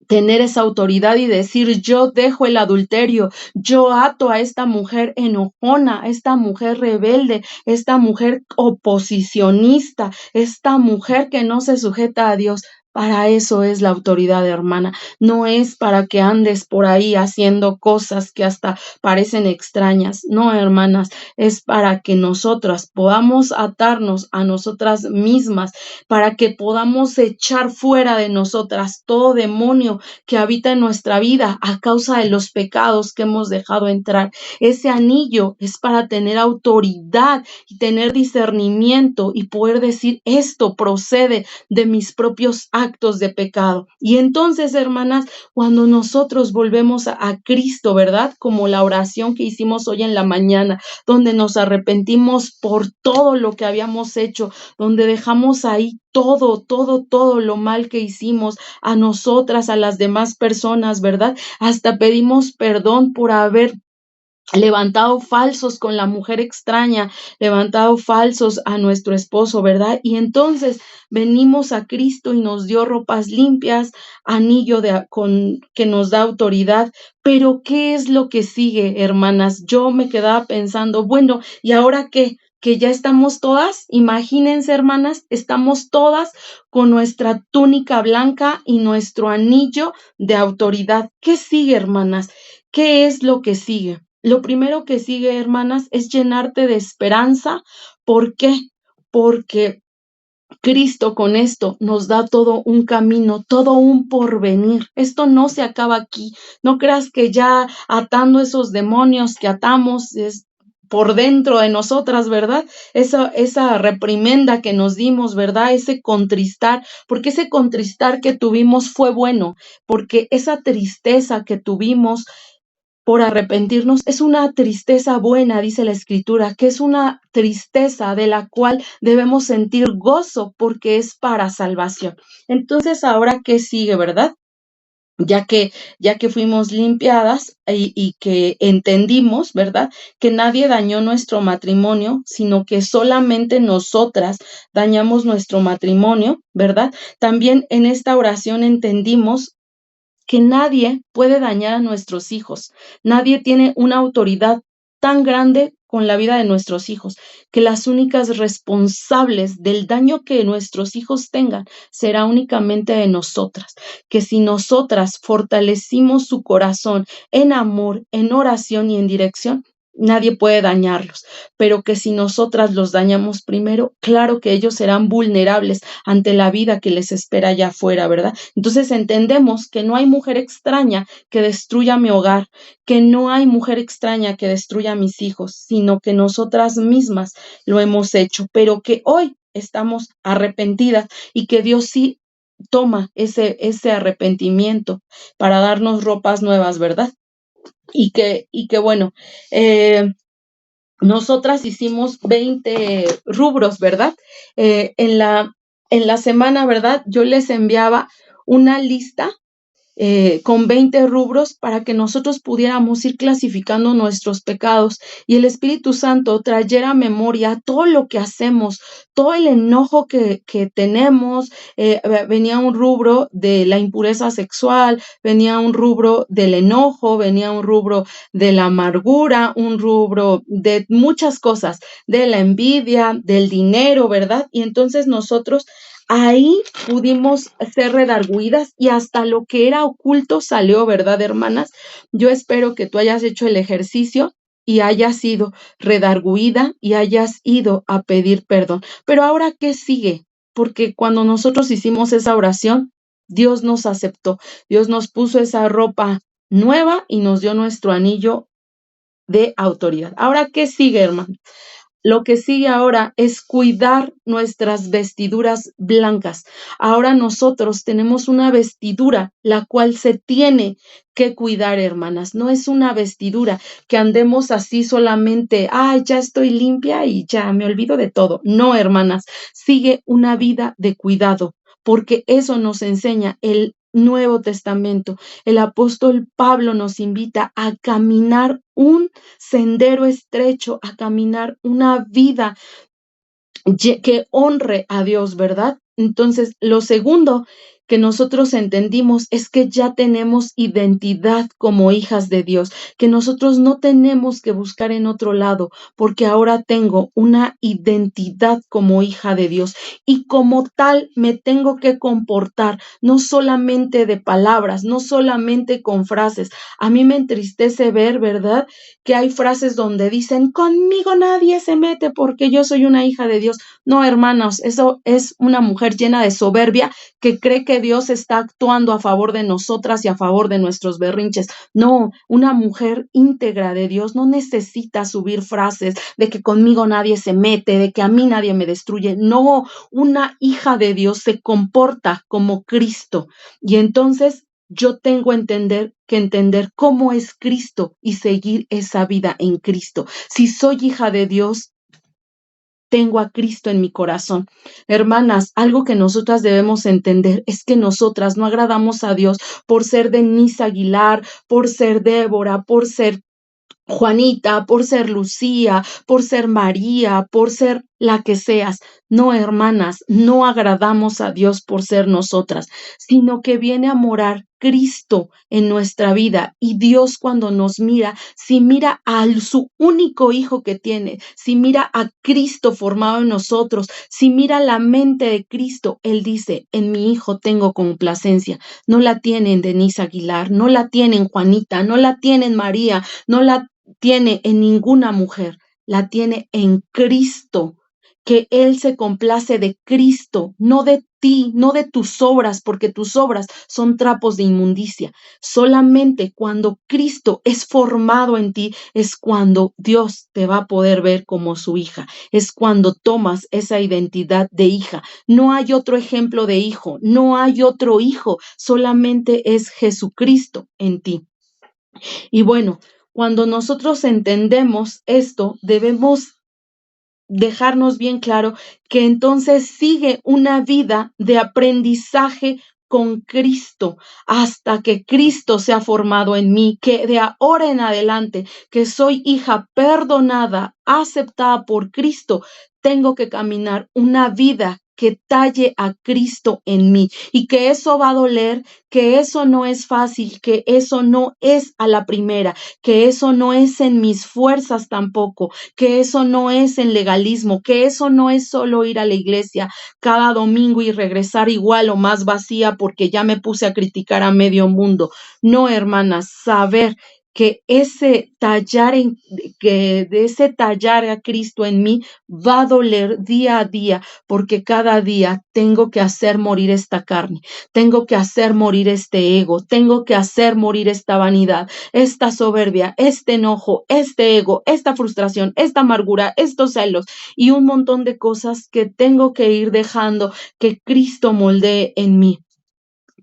tener esa autoridad y decir, yo dejo el adulterio, yo ato a esta mujer enojona, a esta mujer rebelde, esta mujer oposicionista, esta mujer que no se sujeta a Dios. Para eso es la autoridad, hermana. No es para que andes por ahí haciendo cosas que hasta parecen extrañas. No, hermanas, es para que nosotras podamos atarnos a nosotras mismas, para que podamos echar fuera de nosotras todo demonio que habita en nuestra vida a causa de los pecados que hemos dejado entrar. Ese anillo es para tener autoridad y tener discernimiento y poder decir, esto procede de mis propios actos de pecado. Y entonces, hermanas, cuando nosotros volvemos a Cristo, ¿verdad? Como la oración que hicimos hoy en la mañana, donde nos arrepentimos por todo lo que habíamos hecho, donde dejamos ahí todo lo mal que hicimos a nosotras, a las demás personas, ¿verdad? Hasta pedimos perdón por haber levantado falsos con la mujer extraña, levantado falsos a nuestro esposo, ¿verdad? Y entonces venimos a Cristo y nos dio ropas limpias, anillo que nos da autoridad. Pero ¿qué es lo que sigue, hermanas? Yo me quedaba pensando, bueno, ¿y ahora qué? Que ya estamos todas, imagínense, hermanas, estamos todas con nuestra túnica blanca y nuestro anillo de autoridad. ¿Qué sigue, hermanas? ¿Qué es lo que sigue? Lo primero que sigue, hermanas, es llenarte de esperanza. ¿Por qué? Porque Cristo con esto nos da todo un camino, todo un porvenir. Esto no se acaba aquí. No creas que ya atando esos demonios que atamos es por dentro de nosotras, ¿verdad? Esa reprimenda que nos dimos, ¿verdad? Ese contristar, porque ese contristar que tuvimos fue bueno, porque esa tristeza que tuvimos por arrepentirnos es una tristeza buena, dice la Escritura, que es una tristeza de la cual debemos sentir gozo porque es para salvación. Entonces, ahora, ¿qué sigue, verdad? Ya que fuimos limpiadas y que entendimos, ¿verdad? Que nadie dañó nuestro matrimonio, sino que solamente nosotras dañamos nuestro matrimonio, ¿verdad? También en esta oración entendimos que nadie puede dañar a nuestros hijos. Nadie tiene una autoridad tan grande con la vida de nuestros hijos, que las únicas responsables del daño que nuestros hijos tengan será únicamente de nosotras, que si nosotras fortalecimos su corazón en amor, en oración y en dirección, nadie puede dañarlos, pero que si nosotras los dañamos primero, claro que ellos serán vulnerables ante la vida que les espera allá afuera, ¿verdad? Entonces entendemos que no hay mujer extraña que destruya mi hogar, que no hay mujer extraña que destruya a mis hijos, sino que nosotras mismas lo hemos hecho, pero que hoy estamos arrepentidas y que Dios sí toma ese arrepentimiento para darnos ropas nuevas, ¿verdad? Y que bueno, nosotras hicimos 20 rubros, ¿verdad? En la semana, ¿verdad? Yo les enviaba una lista con 20 rubros para que nosotros pudiéramos ir clasificando nuestros pecados y el Espíritu Santo trayera a memoria todo lo que hacemos, todo el enojo que tenemos. Venía un rubro de la impureza sexual, venía un rubro del enojo, venía un rubro de la amargura, un rubro de muchas cosas, de la envidia, del dinero, ¿verdad? Y entonces nosotros ahí pudimos ser redarguidas y hasta lo que era oculto salió, ¿verdad, hermanas? Yo espero que tú hayas hecho el ejercicio y hayas sido redarguida y hayas ido a pedir perdón. Pero ahora, ¿qué sigue? Porque cuando nosotros hicimos esa oración, Dios nos aceptó, Dios nos puso esa ropa nueva y nos dio nuestro anillo de autoridad. Ahora, ¿qué sigue, hermano? Lo que sigue ahora es cuidar nuestras vestiduras blancas. Ahora nosotros tenemos una vestidura la cual se tiene que cuidar, hermanas. No es una vestidura que andemos así solamente, ya estoy limpia y ya me olvido de todo. No, hermanas, sigue una vida de cuidado, porque eso nos enseña el Nuevo Testamento. El apóstol Pablo nos invita a caminar un sendero estrecho, a caminar una vida que honre a Dios, ¿verdad? Entonces, lo segundo que nosotros entendimos es que ya tenemos identidad como hijas de Dios, que nosotros no tenemos que buscar en otro lado, porque ahora tengo una identidad como hija de Dios y como tal me tengo que comportar, no solamente de palabras, no solamente con frases. A mí me entristece ver, ¿verdad?, que hay frases donde dicen, conmigo nadie se mete porque yo soy una hija de Dios. No, hermanos, eso es una mujer llena de soberbia que cree que Dios está actuando a favor de nosotras y a favor de nuestros berrinches. No, una mujer íntegra de Dios no necesita subir frases de que conmigo nadie se mete, de que a mí nadie me destruye. No, una hija de Dios se comporta como Cristo. Y entonces yo tengo que entender cómo es Cristo y seguir esa vida en Cristo. Si soy hija de Dios, tengo a Cristo en mi corazón. Hermanas, algo que nosotras debemos entender es que nosotras no agradamos a Dios por ser Denise Aguilar, por ser Débora, por ser Juanita, por ser Lucía, por ser María, por ser la que seas. No, hermanas, no agradamos a Dios por ser nosotras, sino que viene a morar Cristo en nuestra vida. Y Dios, cuando nos mira, si mira a su único hijo que tiene, si mira a Cristo formado en nosotros, si mira la mente de Cristo, Él dice, en mi hijo tengo complacencia. No la tiene en Denise Aguilar, no la tiene en Juanita, no la tiene en María, no la tiene en ninguna mujer, la tiene en Cristo, que Él se complace de Cristo, no de ti, no de tus obras, porque tus obras son trapos de inmundicia. Solamente cuando Cristo es formado en ti es cuando Dios te va a poder ver como su hija, es cuando tomas esa identidad de hija. No hay otro ejemplo de hijo, no hay otro hijo, solamente es Jesucristo en ti. Y bueno, cuando nosotros entendemos esto, debemos dejarnos bien claro que entonces sigue una vida de aprendizaje con Cristo hasta que Cristo sea formado en mí, que de ahora en adelante, que soy hija perdonada, aceptada por Cristo, tengo que caminar una vida que talle a Cristo en mí y que eso va a doler, que eso no es fácil, que eso no es a la primera, que eso no es en mis fuerzas tampoco, que eso no es en legalismo, que eso no es solo ir a la iglesia cada domingo y regresar igual o más vacía porque ya me puse a criticar a medio mundo. No, hermanas, saber que ese tallar a Cristo en mí va a doler día a día, porque cada día tengo que hacer morir esta carne, tengo que hacer morir este ego, tengo que hacer morir esta vanidad, esta soberbia, este enojo, este ego, esta frustración, esta amargura, estos celos y un montón de cosas que tengo que ir dejando que Cristo moldee en mí.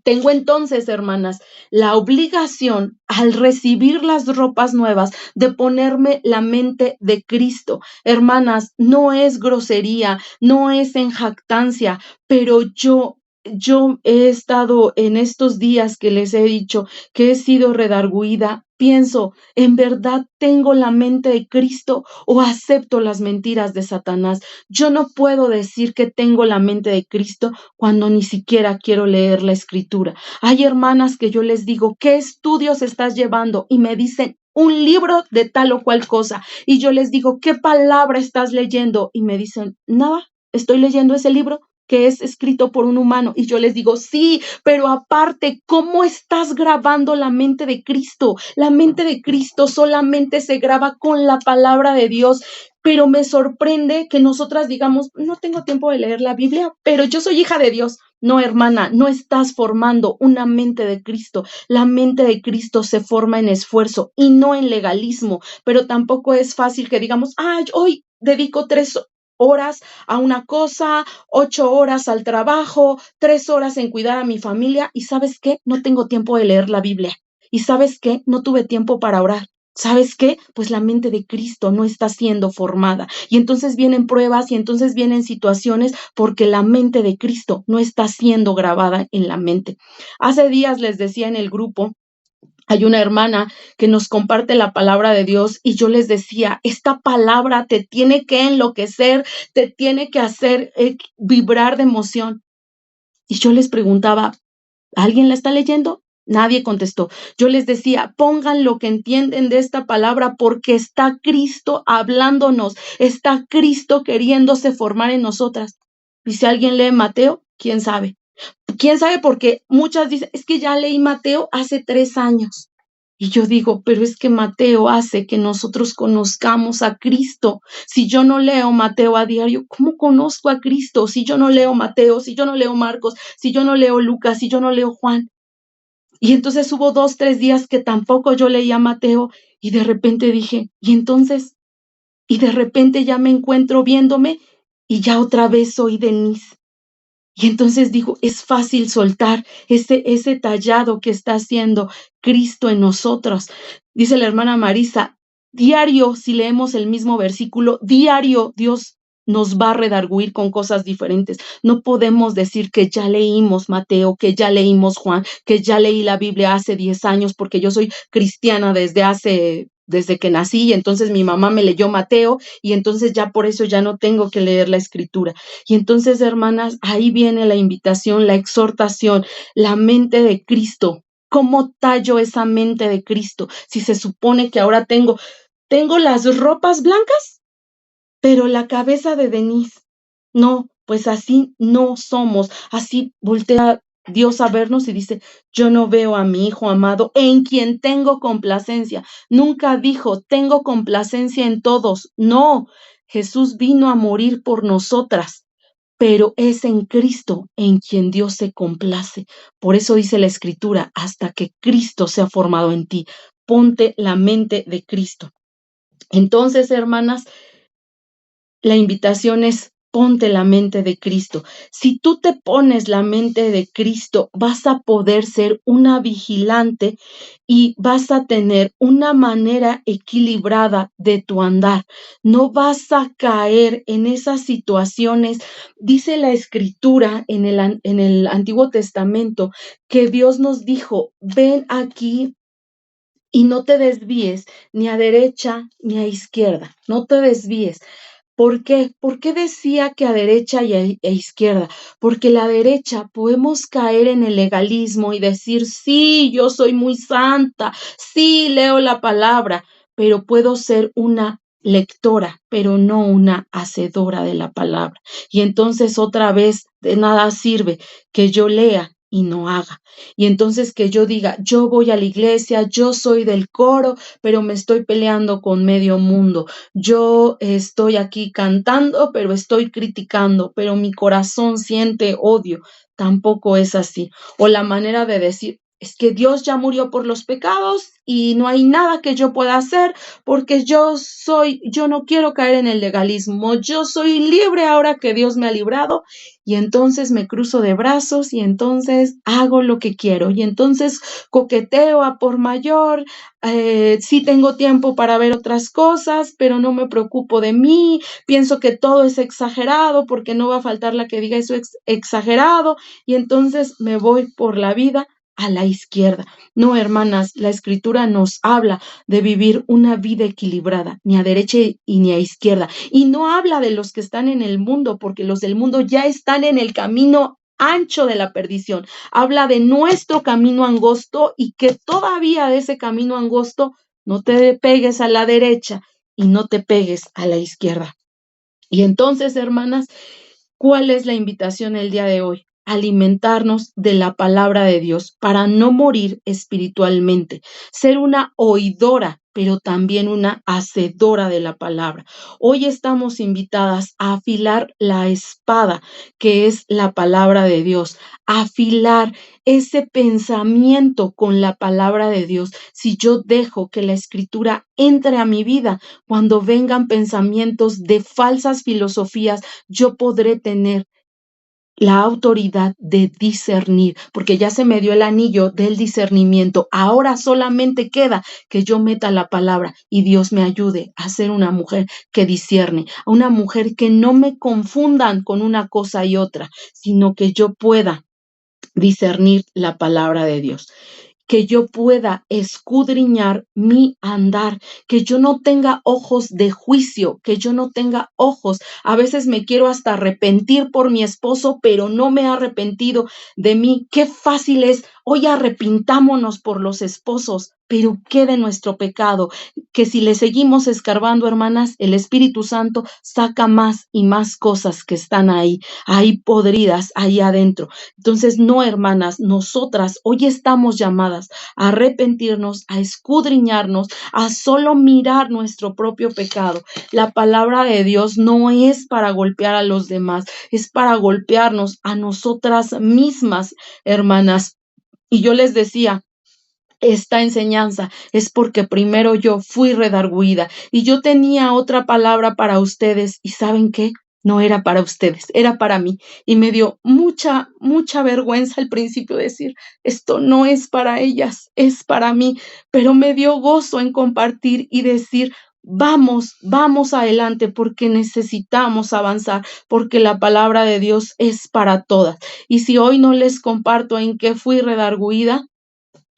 Tengo entonces, hermanas, la obligación al recibir las ropas nuevas de ponerme la mente de Cristo. Hermanas, no es grosería, no es en jactancia, pero yo yo he estado en estos días que les he dicho que he sido redarguida, pienso, ¿en verdad tengo la mente de Cristo o acepto las mentiras de Satanás? Yo no puedo decir que tengo la mente de Cristo cuando ni siquiera quiero leer la Escritura. Hay hermanas que yo les digo, ¿qué estudios estás llevando? Y me dicen, un libro de tal o cual cosa. Y yo les digo, ¿qué palabra estás leyendo? Y me dicen, nada, estoy leyendo ese libro que es escrito por un humano. Y yo les digo, sí, pero aparte, ¿cómo estás grabando la mente de Cristo? La mente de Cristo solamente se graba con la palabra de Dios. Pero me sorprende que nosotras digamos, no tengo tiempo de leer la Biblia, pero yo soy hija de Dios. No, hermana, no estás formando una mente de Cristo. La mente de Cristo se forma en esfuerzo y no en legalismo, pero tampoco es fácil que digamos, ay, hoy dedico 3 horas a una cosa, 8 horas al trabajo, 3 horas en cuidar a mi familia y ¿sabes qué? No tengo tiempo de leer la Biblia. ¿Y sabes qué? No tuve tiempo para orar. ¿Sabes qué? Pues la mente de Cristo no está siendo formada. Y entonces vienen pruebas y entonces vienen situaciones porque la mente de Cristo no está siendo grabada en la mente. Hace días les decía en el grupo, hay una hermana que nos comparte la palabra de Dios y yo les decía, esta palabra te tiene que enloquecer, te tiene que hacer vibrar de emoción. Y yo les preguntaba, ¿alguien la está leyendo? Nadie contestó. Yo les decía, pongan lo que entienden de esta palabra porque está Cristo hablándonos, está Cristo queriéndose formar en nosotras. Y si alguien lee Mateo, ¿quién sabe? ¿Quién sabe? Porque muchas dicen, es que ya leí Mateo hace 3 años. Y yo digo, pero es que Mateo hace que nosotros conozcamos a Cristo. Si yo no leo Mateo a diario, ¿cómo conozco a Cristo? Si yo no leo Mateo, si yo no leo Marcos, si yo no leo Lucas, si yo no leo Juan. Y entonces hubo 2, 3 días que tampoco yo leía Mateo y de repente dije, ¿y entonces? Y de repente ya me encuentro viéndome y ya otra vez soy Denise. Y entonces digo, es fácil soltar ese tallado que está haciendo Cristo en nosotros. Dice la hermana Marisa, diario, si leemos el mismo versículo, diario Dios nos va a redarguir con cosas diferentes. No podemos decir que ya leímos Mateo, que ya leímos Juan, que ya leí la Biblia hace 10 años, porque yo soy cristiana desde que nací, y entonces mi mamá me leyó Mateo, y entonces ya por eso ya no tengo que leer la Escritura. Y entonces, hermanas, ahí viene la invitación, la exhortación, la mente de Cristo. ¿Cómo tallo esa mente de Cristo? Si se supone que ahora tengo las ropas blancas, pero la cabeza de Denise. No, pues así no somos. Así voltea Dios a vernos y dice, yo no veo a mi Hijo amado en quien tengo complacencia. Nunca dijo, tengo complacencia en todos. No, Jesús vino a morir por nosotras, pero es en Cristo en quien Dios se complace. Por eso dice la Escritura, hasta que Cristo sea formado en ti, ponte la mente de Cristo. Entonces, hermanas, la invitación es ponte la mente de Cristo. Si tú te pones la mente de Cristo, vas a poder ser una vigilante y vas a tener una manera equilibrada de tu andar. No vas a caer en esas situaciones. Dice la Escritura en el Antiguo Testamento que Dios nos dijo, ven aquí y no te desvíes ni a derecha ni a izquierda. No te desvíes. ¿Por qué? ¿Por qué decía que a derecha e izquierda? Porque la derecha podemos caer en el legalismo y decir, sí, yo soy muy santa, sí, leo la palabra, pero puedo ser una lectora, pero no una hacedora de la palabra. Y entonces otra vez de nada sirve que yo lea y no haga. Y entonces que yo diga, yo voy a la iglesia, yo soy del coro, pero me estoy peleando con medio mundo. Yo estoy aquí cantando, pero estoy criticando, pero mi corazón siente odio. Tampoco es así. O la manera de decir, es que Dios ya murió por los pecados y no hay nada que yo pueda hacer porque yo no quiero caer en el legalismo, yo soy libre ahora que Dios me ha librado y entonces me cruzo de brazos y entonces hago lo que quiero y entonces coqueteo a por mayor, sí tengo tiempo para ver otras cosas, pero no me preocupo de mí, pienso que todo es exagerado porque no va a faltar la que diga eso exagerado y entonces me voy por la vida a la izquierda. No, hermanas, la Escritura nos habla de vivir una vida equilibrada, ni a derecha y ni a izquierda. Y no habla de los que están en el mundo, porque los del mundo ya están en el camino ancho de la perdición. Habla de nuestro camino angosto y que todavía de ese camino angosto no te pegues a la derecha y no te pegues a la izquierda. Y entonces, hermanas, ¿cuál es la invitación el día de hoy? Alimentarnos de la palabra de Dios para no morir espiritualmente, ser una oidora, pero también una hacedora de la palabra. Hoy estamos invitadas a afilar la espada, que es la palabra de Dios, afilar ese pensamiento con la palabra de Dios. Si yo dejo que la Escritura entre a mi vida, cuando vengan pensamientos de falsas filosofías, yo podré tener la autoridad de discernir, porque ya se me dio el anillo del discernimiento. Ahora solamente queda que yo meta la palabra y Dios me ayude a ser una mujer que discierne, a una mujer que no me confundan con una cosa y otra, sino que yo pueda discernir la palabra de Dios, que yo pueda escudriñar mi andar, que yo no tenga ojos de juicio, que yo no tenga ojos. A veces me quiero hasta arrepentir por mi esposo, pero no me he arrepentido de mí. Qué fácil es, hoy arrepintámonos por los esposos, pero ¿qué de nuestro pecado? Que si le seguimos escarbando, hermanas, el Espíritu Santo saca más y más cosas que están ahí podridas, ahí adentro. Entonces, no, hermanas, nosotras hoy estamos llamadas a arrepentirnos, a escudriñarnos, a solo mirar nuestro propio pecado. La palabra de Dios no es para golpear a los demás, es para golpearnos a nosotras mismas, hermanas. Y yo les decía, esta enseñanza es porque primero yo fui redarguida y yo tenía otra palabra para ustedes y ¿saben qué? No era para ustedes, era para mí. Y me dio mucha vergüenza al principio decir, esto no es para ellas, es para mí. Pero me dio gozo en compartir y decir, vamos adelante porque necesitamos avanzar, porque la palabra de Dios es para todas. Y si hoy no les comparto en qué fui redarguida,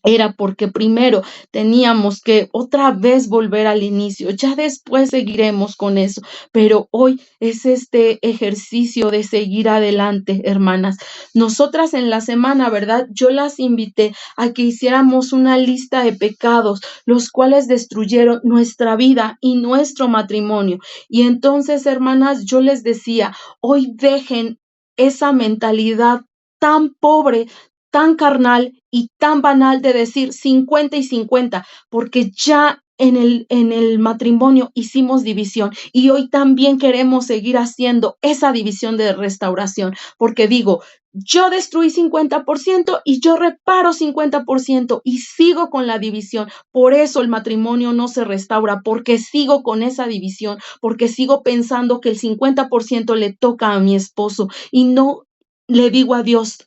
era porque primero teníamos que otra vez volver al inicio, ya después seguiremos con eso, pero hoy es este ejercicio de seguir adelante, hermanas. Nosotras en la semana, ¿verdad? Yo las invité a que hiciéramos una lista de pecados, los cuales destruyeron nuestra vida y nuestro matrimonio. Y entonces, hermanas, yo les decía, hoy dejen esa mentalidad tan pobre, tan carnal y tan banal de decir 50 y 50, porque ya en el matrimonio hicimos división y hoy también queremos seguir haciendo esa división de restauración, porque digo, yo destruí 50% y yo reparo 50% y sigo con la división. Por eso el matrimonio no se restaura, porque sigo con esa división, porque sigo pensando que el 50% le toca a mi esposo y no le digo a Dios,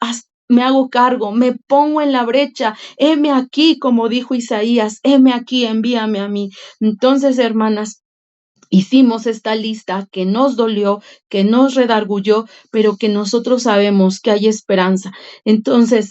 me hago cargo, me pongo en la brecha, heme aquí, como dijo Isaías, heme aquí, envíame a mí. Entonces, hermanas, hicimos esta lista que nos dolió, que nos redarguyó, pero que nosotros sabemos que hay esperanza. Entonces,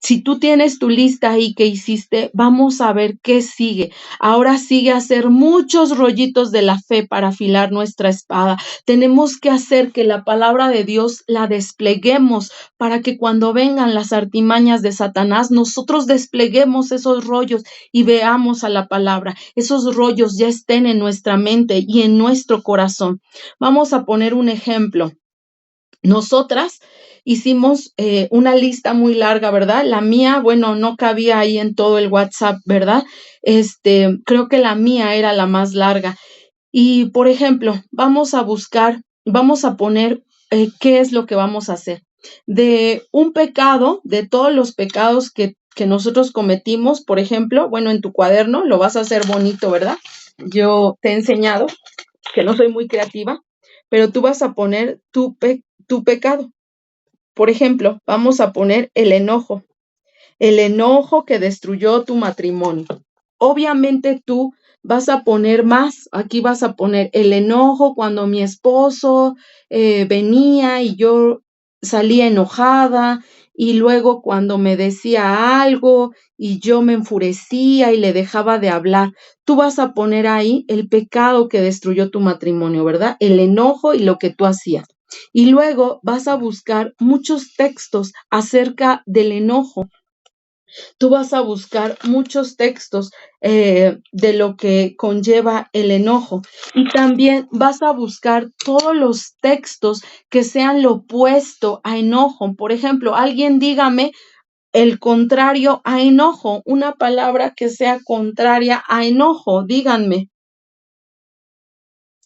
si tú tienes tu lista ahí que hiciste, vamos a ver qué sigue. Ahora sigue hacer muchos rollitos de la fe para afilar nuestra espada. Tenemos que hacer que la palabra de Dios la despleguemos para que cuando vengan las artimañas de Satanás, nosotros despleguemos esos rollos y veamos a la palabra. Esos rollos ya estén en nuestra mente y en nuestro corazón. Vamos a poner un ejemplo. Nosotras hicimos una lista muy larga, ¿verdad? La mía, bueno, no cabía ahí en todo el WhatsApp, ¿verdad? Creo que la mía era la más larga. Y, por ejemplo, vamos a poner qué es lo que vamos a hacer. De un pecado, de todos los pecados que que nosotros cometimos, por ejemplo, bueno, en tu cuaderno lo vas a hacer bonito, ¿verdad? Yo te he enseñado que no soy muy creativa, pero tú vas a poner tu pecado. Por ejemplo, vamos a poner el enojo que destruyó tu matrimonio. Obviamente tú vas a poner más, aquí vas a poner el enojo cuando mi esposo venía y yo salía enojada, y luego cuando me decía algo y yo me enfurecía y le dejaba de hablar. Tú vas a poner ahí el pecado que destruyó tu matrimonio, ¿verdad? El enojo y lo que tú hacías. Y luego vas a buscar muchos textos acerca del enojo. Tú vas a buscar muchos textos de lo que conlleva el enojo, y también vas a buscar todos los textos que sean lo opuesto a enojo. Por ejemplo, alguien dígame el contrario a enojo, una palabra que sea contraria a enojo, díganme.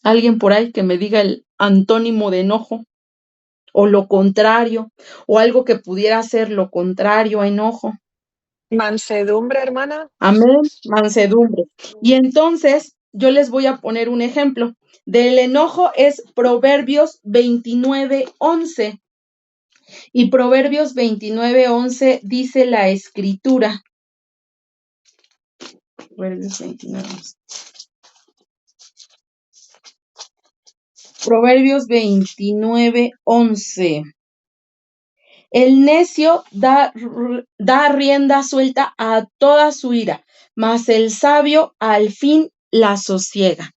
Alguien por ahí que me diga el antónimo de enojo, o lo contrario, o algo que pudiera ser lo contrario a enojo. Mansedumbre, hermana. Amén, mansedumbre. Y entonces yo les voy a poner un ejemplo. Del enojo es Proverbios 29:11. Y Proverbios 29:11 dice la escritura. Proverbios 29:11. Proverbios 29:11. El necio da rienda suelta a toda su ira, mas el sabio al fin la sosiega.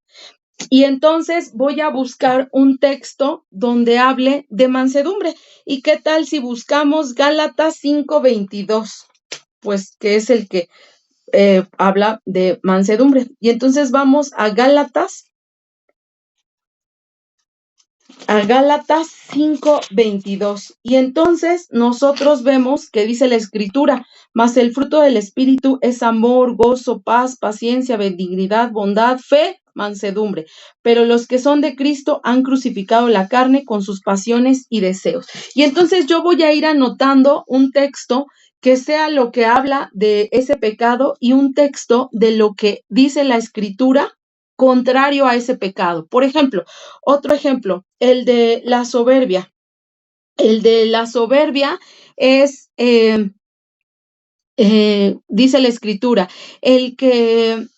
Y entonces voy a buscar un texto donde hable de mansedumbre. ¿Y qué tal si buscamos Gálatas 5:22? Pues que es el que habla de mansedumbre. Y entonces vamos a Gálatas 5:22. Y entonces nosotros vemos que dice la escritura, mas el fruto del espíritu es amor, gozo, paz, paciencia, benignidad, bondad, fe, mansedumbre. Pero los que son de Cristo han crucificado la carne con sus pasiones y deseos. Y entonces yo voy a ir anotando un texto que sea lo que habla de ese pecado, y un texto de lo que dice la escritura contrario a ese pecado. Por ejemplo, otro ejemplo, el de la soberbia. El de la soberbia es, dice la escritura, el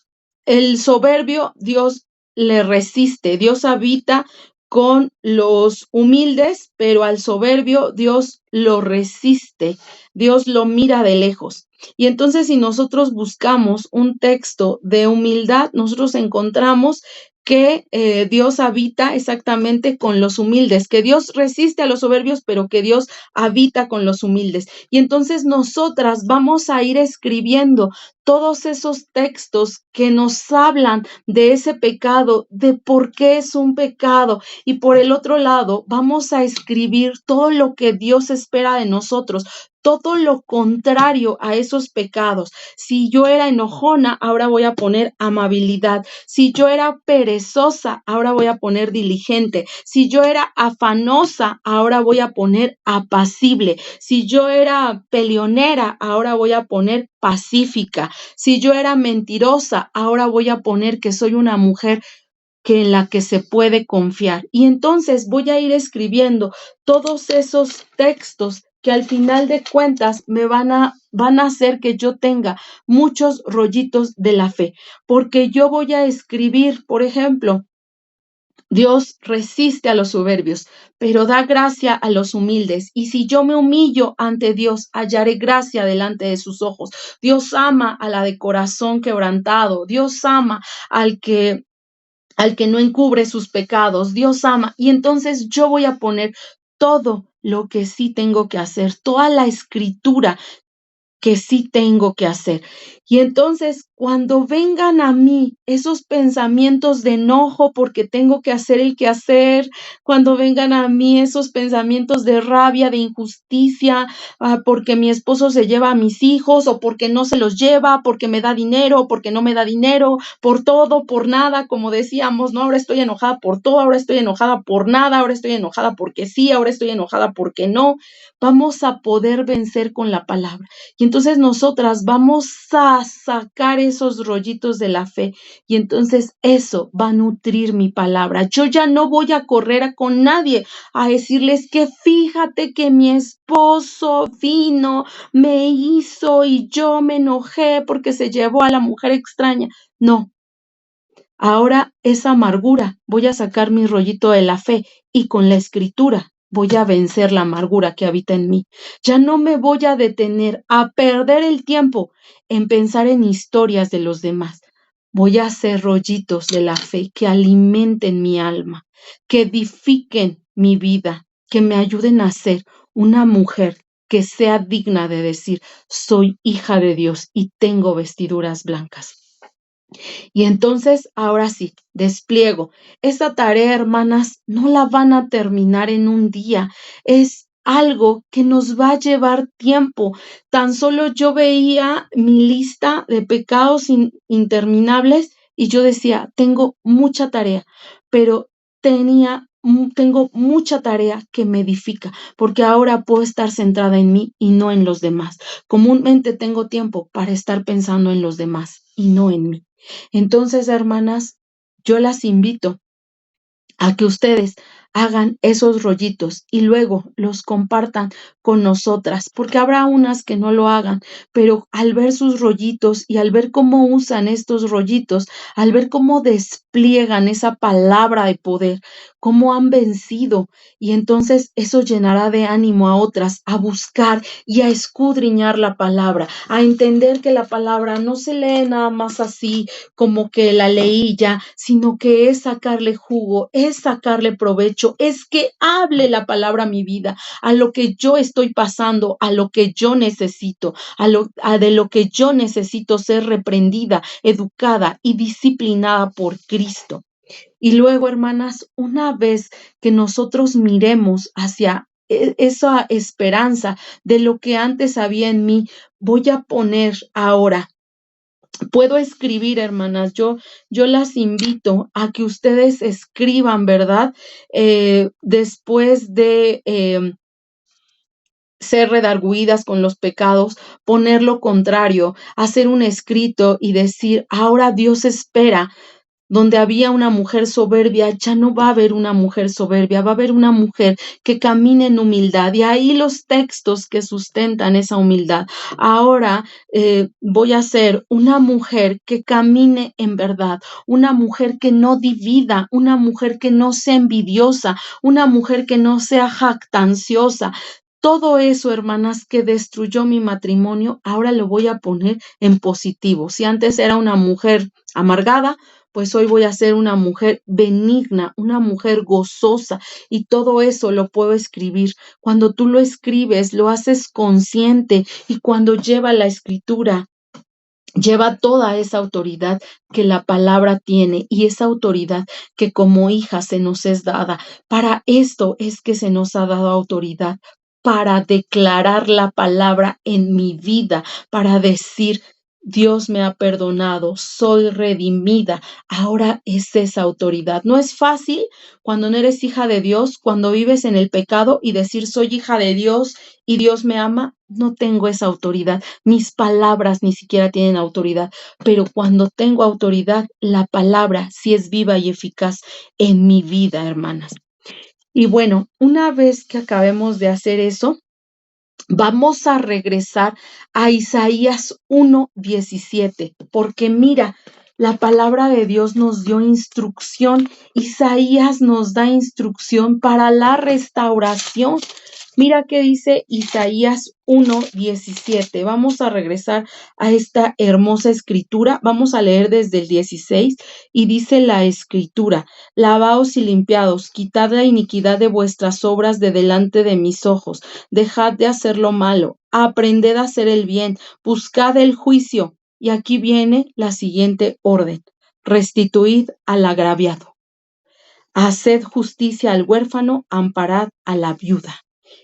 soberbio Dios le resiste. Dios habita con los humildes, pero al soberbio Dios lo resiste. Dios lo mira de lejos. Y entonces, si nosotros buscamos un texto de humildad, nosotros encontramos que Dios habita exactamente con los humildes, que Dios resiste a los soberbios, pero que Dios habita con los humildes. Y entonces nosotras vamos a ir escribiendo todos esos textos que nos hablan de ese pecado, de por qué es un pecado. Y por el otro lado, vamos a escribir todo lo que Dios espera de nosotros, todo lo contrario a esos pecados. Si yo era enojona, ahora voy a poner amabilidad. Si yo era perezosa, ahora voy a poner diligente. Si yo era afanosa, ahora voy a poner apacible. Si yo era peleonera, ahora voy a poner pacífica. Si yo era mentirosa, ahora voy a poner que soy una mujer en la que se puede confiar. Y entonces voy a ir escribiendo todos esos textos que al final de cuentas me van a hacer que yo tenga muchos rollitos de la fe, porque yo voy a escribir, por ejemplo, Dios resiste a los soberbios, pero da gracia a los humildes. Y si yo me humillo ante Dios, hallaré gracia delante de sus ojos. Dios ama a la de corazón quebrantado. Dios ama al que no encubre sus pecados. Dios ama. Y entonces yo voy a poner todo lo que sí tengo que hacer, toda la escritura que sí tengo que hacer. Y entonces, cuando vengan a mí esos pensamientos de enojo porque tengo que hacer el quehacer, cuando vengan a mí esos pensamientos de rabia, de injusticia, porque mi esposo se lleva a mis hijos, o porque no se los lleva, porque me da dinero, porque no me da dinero, por todo, por nada, como decíamos, ¿no? Ahora estoy enojada por todo, ahora estoy enojada por nada, ahora estoy enojada porque sí, ahora estoy enojada porque no. Vamos a poder vencer con la palabra. Y entonces nosotras vamos a sacar esos rollitos de la fe y entonces eso va a nutrir mi palabra. Yo ya no voy a correr con nadie a decirles que fíjate que mi esposo vino, me hizo y yo me enojé porque se llevó a la mujer extraña. No. Ahora esa amargura voy a sacar mi rollito de la fe y con la escritura voy a vencer la amargura que habita en mí. Ya no me voy a detener a perder el tiempo en pensar en historias de los demás. Voy a hacer rollitos de la fe que alimenten mi alma, que edifiquen mi vida, que me ayuden a ser una mujer que sea digna de decir, soy hija de Dios y tengo vestiduras blancas. Y entonces, ahora sí, despliego. Esa tarea, hermanas, no la van a terminar en un día. Es algo que nos va a llevar tiempo. Tan solo yo veía mi lista de pecados interminables y yo decía, tengo mucha tarea, pero tengo mucha tarea que me edifica, porque ahora puedo estar centrada en mí y no en los demás. Comúnmente tengo tiempo para estar pensando en los demás y no en mí. Entonces, hermanas, yo las invito a que ustedes hagan esos rollitos y luego los compartan con nosotras, porque habrá unas que no lo hagan, pero al ver sus rollitos y al ver cómo usan estos rollitos, al ver cómo despliegan esa palabra de poder, cómo han vencido, y entonces eso llenará de ánimo a otras a buscar y a escudriñar la palabra, a entender que la palabra no se lee nada más así como que la leí ya, sino que es sacarle jugo, es sacarle provecho, es que hable la palabra a mi vida, a lo que yo estoy pasando, a lo que yo necesito, de lo que yo necesito ser reprendida, educada y disciplinada por Cristo. Y luego, hermanas, una vez que nosotros miremos hacia esa esperanza de lo que antes había en mí, voy a poner ahora. Puedo escribir, hermanas, yo las invito a que ustedes escriban, ¿verdad? Después de ser redarguidas con los pecados, poner lo contrario, hacer un escrito y decir, ahora Dios espera. Donde había una mujer soberbia, ya no va a haber una mujer soberbia, va a haber una mujer que camine en humildad. Y ahí los textos que sustentan esa humildad. Ahora voy a ser una mujer que camine en verdad, una mujer que no divida, una mujer que no sea envidiosa, una mujer que no sea jactanciosa. Todo eso, hermanas, que destruyó mi matrimonio, ahora lo voy a poner en positivo. Si antes era una mujer amargada, pues hoy voy a ser una mujer benigna, una mujer gozosa, y todo eso lo puedo escribir. Cuando tú lo escribes, lo haces consciente, y cuando lleva la escritura, lleva toda esa autoridad que la palabra tiene, y esa autoridad que como hija se nos es dada. Para esto es que se nos ha dado autoridad, para declarar la palabra en mi vida, para decir, Dios me ha perdonado, soy redimida. Ahora es esa autoridad. No es fácil cuando no eres hija de Dios, cuando vives en el pecado y decir soy hija de Dios y Dios me ama. No tengo esa autoridad. Mis palabras ni siquiera tienen autoridad. Pero cuando tengo autoridad, la palabra sí es viva y eficaz en mi vida, hermanas. Y bueno, una vez que acabemos de hacer eso, vamos a regresar a Isaías 1:17, porque mira, la palabra de Dios nos dio instrucción. Isaías nos da instrucción para la restauración. Mira qué dice Isaías 1:17. Vamos a regresar a esta hermosa escritura. Vamos a leer desde el 16 y dice la escritura: Lavaos y limpiaos, quitad la iniquidad de vuestras obras de delante de mis ojos. Dejad de hacer lo malo, aprended a hacer el bien, buscad el juicio, Y aquí viene la siguiente orden: restituid al agraviado, haced justicia al huérfano, amparad a la viuda.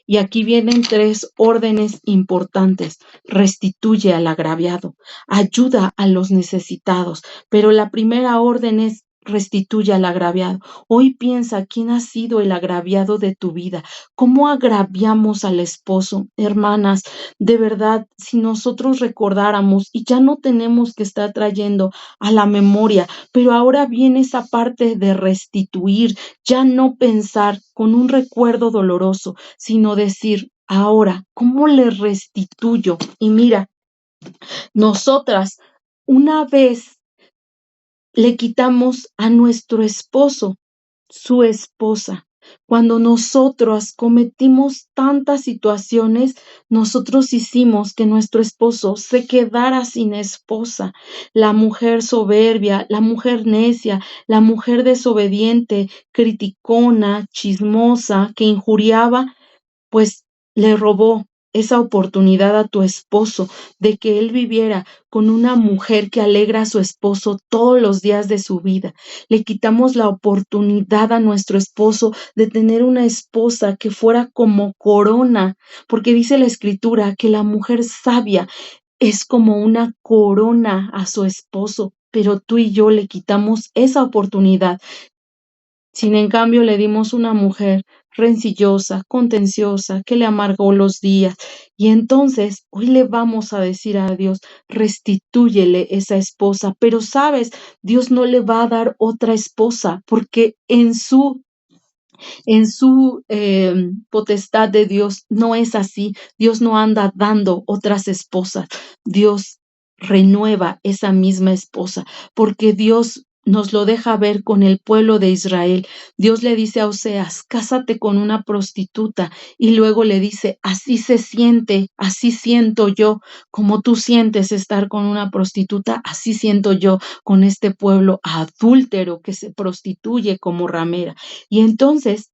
Y aquí vienen 3 órdenes importantes: restituye al agraviado, ayuda a los necesitados, pero la primera orden es restituye al agraviado. Hoy piensa quién ha sido el agraviado de tu vida, cómo agraviamos al esposo. Hermanas, de verdad, si nosotros recordáramos, y ya no tenemos que estar trayendo a la memoria, pero ahora viene esa parte de restituir, ya no pensar con un recuerdo doloroso, sino decir, ahora, ¿cómo le restituyo? Y mira, nosotras una vez le quitamos a nuestro esposo su esposa. Cuando nosotros cometimos tantas situaciones, nosotros hicimos que nuestro esposo se quedara sin esposa. La mujer soberbia, la mujer necia, la mujer desobediente, criticona, chismosa, que injuriaba, pues le robó esa oportunidad a tu esposo de que él viviera con una mujer que alegra a su esposo todos los días de su vida. Le quitamos la oportunidad a nuestro esposo de tener una esposa que fuera como corona, porque dice la escritura que la mujer sabia es como una corona a su esposo, pero tú y yo le quitamos esa oportunidad. Sin en cambio le dimos una mujer rencillosa, contenciosa, que le amargó los días. Y entonces hoy le vamos a decir a Dios, restitúyele esa esposa. Pero sabes, Dios no le va a dar otra esposa, porque en su potestad de Dios no es así. Dios no anda dando otras esposas. Dios renueva esa misma esposa, porque Dios nos lo deja ver con el pueblo de Israel. Dios le dice a Oseas, cásate con una prostituta, y luego le dice, así se siente, así siento yo, como tú sientes estar con una prostituta, así siento yo con este pueblo adúltero que se prostituye como ramera. Y entonces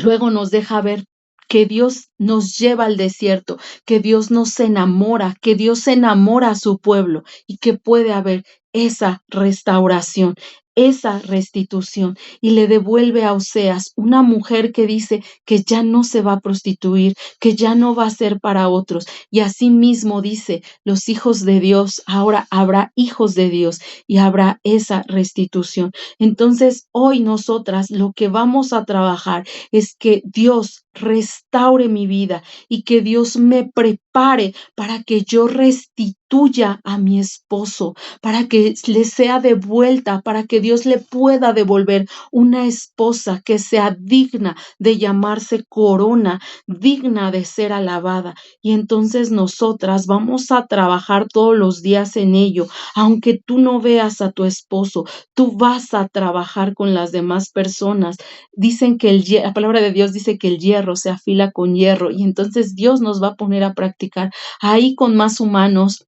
luego nos deja ver que Dios nos lleva al desierto, que Dios nos enamora, que Dios enamora a su pueblo y que puede haber esa restauración, esa restitución, y le devuelve a Oseas una mujer que dice que ya no se va a prostituir, que ya no va a ser para otros, y así mismo dice, los hijos de Dios, ahora habrá hijos de Dios y habrá esa restitución. Entonces hoy nosotras lo que vamos a trabajar es que Dios restaure mi vida y que Dios me prepare para que yo restituya a mi esposo, para que le sea devuelta, para que Dios le pueda devolver una esposa que sea digna de llamarse corona, digna de ser alabada. Y entonces nosotras vamos a trabajar todos los días en ello. Aunque tú no veas a tu esposo, tú vas a trabajar con las demás personas. Dicen que la palabra de Dios dice que el hierro se afila con hierro, y entonces Dios nos va a poner a practicar ahí con más humanos.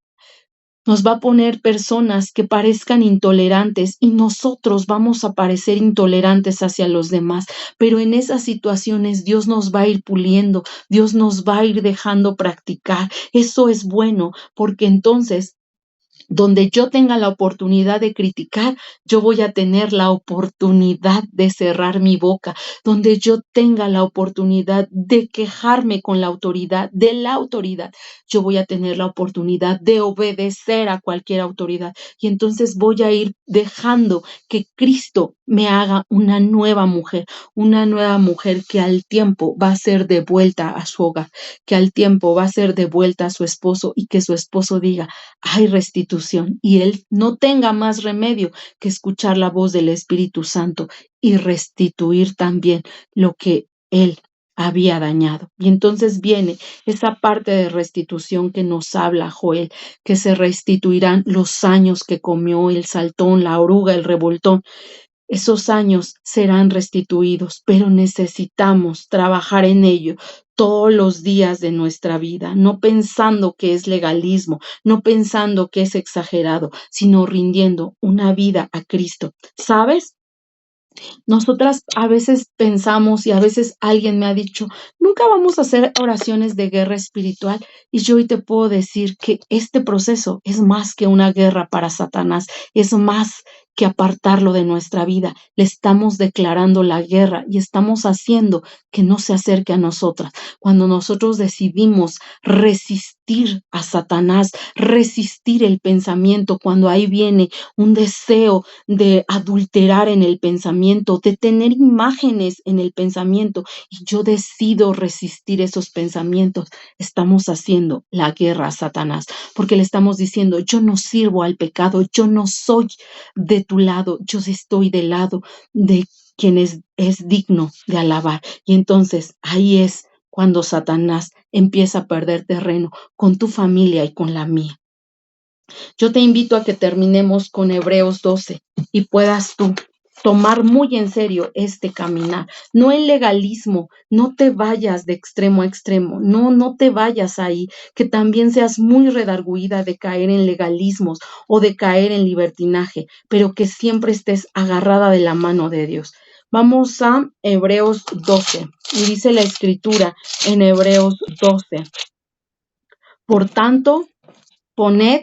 Nos va a poner personas que parezcan intolerantes y nosotros vamos a parecer intolerantes hacia los demás, pero en esas situaciones Dios nos va a ir puliendo, Dios nos va a ir dejando practicar. Eso es bueno, porque entonces donde yo tenga la oportunidad de criticar, yo voy a tener la oportunidad de cerrar mi boca. Donde yo tenga la oportunidad de quejarme con la autoridad, de la autoridad, yo voy a tener la oportunidad de obedecer a cualquier autoridad. Y entonces voy a ir dejando que Cristo me haga una nueva mujer que al tiempo va a ser devuelta a su hogar, que al tiempo va a ser devuelta a su esposo, y que su esposo diga, hay restitución, y él no tenga más remedio que escuchar la voz del Espíritu Santo y restituir también lo que él había dañado. Y entonces viene esa parte de restitución que nos habla Joel, que se restituirán los años que comió el saltón, la oruga, el revoltón. Esos años serán restituidos, pero necesitamos trabajar en ello todos los días de nuestra vida, no pensando que es legalismo, no pensando que es exagerado, sino rindiendo una vida a Cristo. ¿Sabes? Nosotras a veces pensamos y a veces alguien me ha dicho, nunca vamos a hacer oraciones de guerra espiritual. Y yo hoy te puedo decir que este proceso es más que una guerra para Satanás, es más que apartarlo de nuestra vida. Le estamos declarando la guerra y estamos haciendo que no se acerque a nosotras. Cuando nosotros decidimos resistir a Satanás, resistir el pensamiento, cuando ahí viene un deseo de adulterar en el pensamiento, de tener imágenes en el pensamiento, y yo decido resistir esos pensamientos, estamos haciendo la guerra a Satanás, porque le estamos diciendo, yo no sirvo al pecado, yo no soy de tu lado, yo estoy del lado de quien es digno de alabar. Y entonces ahí es cuando Satanás empieza a perder terreno con tu familia y con la mía. Yo te invito a que terminemos con Hebreos 12 y puedas tú tomar muy en serio este caminar, no el legalismo, no te vayas de extremo a extremo, no te vayas ahí, que también seas muy redarguida de caer en legalismos o de caer en libertinaje, pero que siempre estés agarrada de la mano de Dios. Vamos a Hebreos 12 y dice la escritura en Hebreos 12, por tanto, poned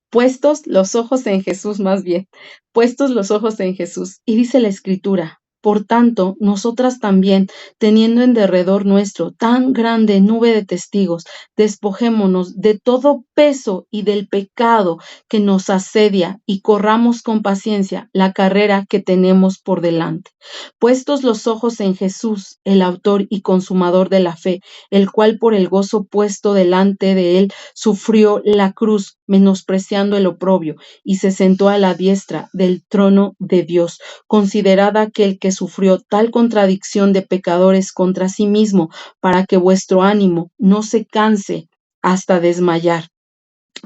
puestos los ojos en Jesús, más bien, puestos los ojos en Jesús. Y dice la escritura, por tanto, nosotras también, teniendo en derredor nuestro tan grande nube de testigos, despojémonos de todo peso y del pecado que nos asedia y corramos con paciencia la carrera que tenemos por delante. Puestos los ojos en Jesús, el autor y consumador de la fe, el cual por el gozo puesto delante de él sufrió la cruz, menospreciando el oprobio, y se sentó a la diestra del trono de Dios. Considerad aquel que sufrió tal contradicción de pecadores contra sí mismo, para que vuestro ánimo no se canse hasta desmayar.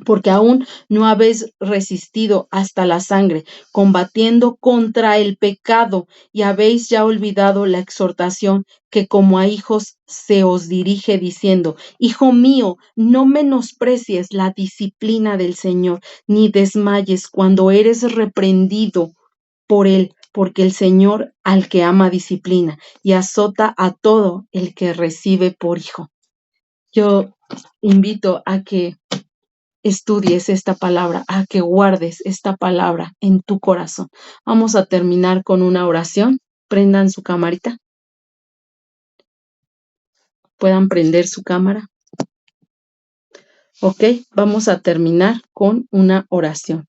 Porque aún no habéis resistido hasta la sangre, combatiendo contra el pecado, y habéis ya olvidado la exhortación que como a hijos se os dirige diciendo, Hijo mío, no menosprecies la disciplina del Señor, ni desmayes cuando eres reprendido por él, porque el Señor al que ama disciplina y azota a todo el que recibe por hijo. Yo invito a que estudies esta palabra, a que guardes esta palabra en tu corazón. Vamos a terminar con una oración. Prendan su camarita. Puedan prender su cámara. Ok, vamos a terminar con una oración.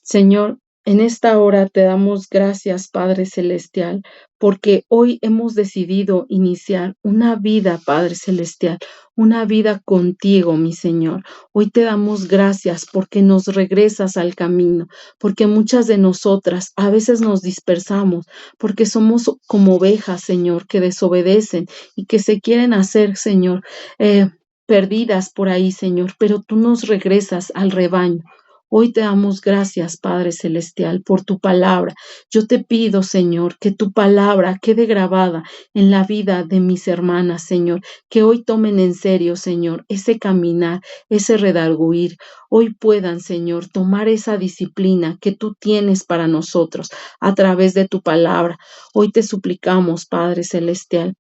Señor, en esta hora te damos gracias, Padre Celestial, porque hoy hemos decidido iniciar una vida, Padre Celestial, una vida contigo, mi Señor. Hoy te damos gracias porque nos regresas al camino, porque muchas de nosotras a veces nos dispersamos, porque somos como ovejas, Señor, que desobedecen y que se quieren hacer, Señor, perdidas por ahí, Señor, pero tú nos regresas al rebaño. Hoy te damos gracias, Padre Celestial, por tu palabra. Yo te pido, Señor, que tu palabra quede grabada en la vida de mis hermanas, Señor, que hoy tomen en serio, Señor, ese caminar, ese redarguir. Hoy puedan, Señor, tomar esa disciplina que tú tienes para nosotros a través de tu palabra. Hoy te suplicamos, Padre Celestial,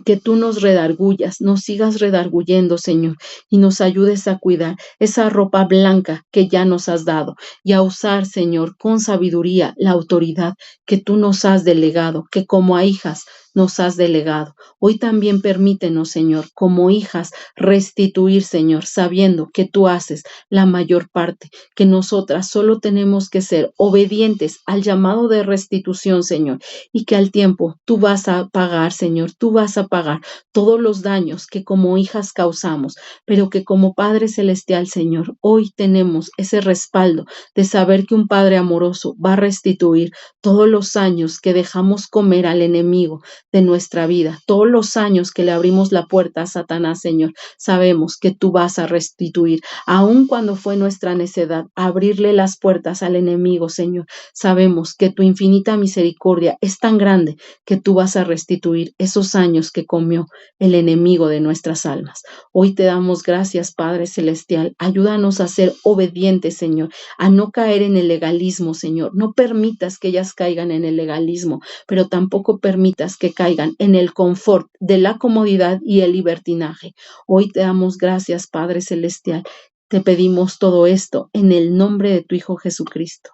que tú nos redargullas, nos sigas redarguyendo, Señor, y nos ayudes a cuidar esa ropa blanca que ya nos has dado y a usar, Señor, con sabiduría la autoridad que tú nos has delegado, que como a hijas nos has delegado. Hoy también permítenos, Señor, como hijas, restituir, Señor, sabiendo que tú haces la mayor parte, que nosotras solo tenemos que ser obedientes al llamado de restitución, Señor, y que al tiempo tú vas a pagar, Señor, tú vas a pagar todos los daños que como hijas causamos, pero que como Padre Celestial, Señor, hoy tenemos ese respaldo de saber que un Padre amoroso va a restituir todos los años que dejamos comer al enemigo, de nuestra vida. Todos los años que le abrimos la puerta a Satanás, Señor, sabemos que tú vas a restituir. Aun cuando fue nuestra necedad abrirle las puertas al enemigo, Señor, sabemos que tu infinita misericordia es tan grande que tú vas a restituir esos años que comió el enemigo de nuestras almas. Hoy te damos gracias, Padre Celestial. Ayúdanos a ser obedientes, Señor, a no caer en el legalismo, Señor. No permitas que ellas caigan en el legalismo, pero tampoco permitas que caigan en el confort de la comodidad y el libertinaje. Hoy te damos gracias, Padre Celestial. Te pedimos todo esto en el nombre de tu Hijo Jesucristo.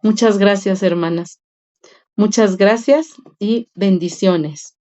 Muchas gracias, hermanas. Muchas gracias y bendiciones.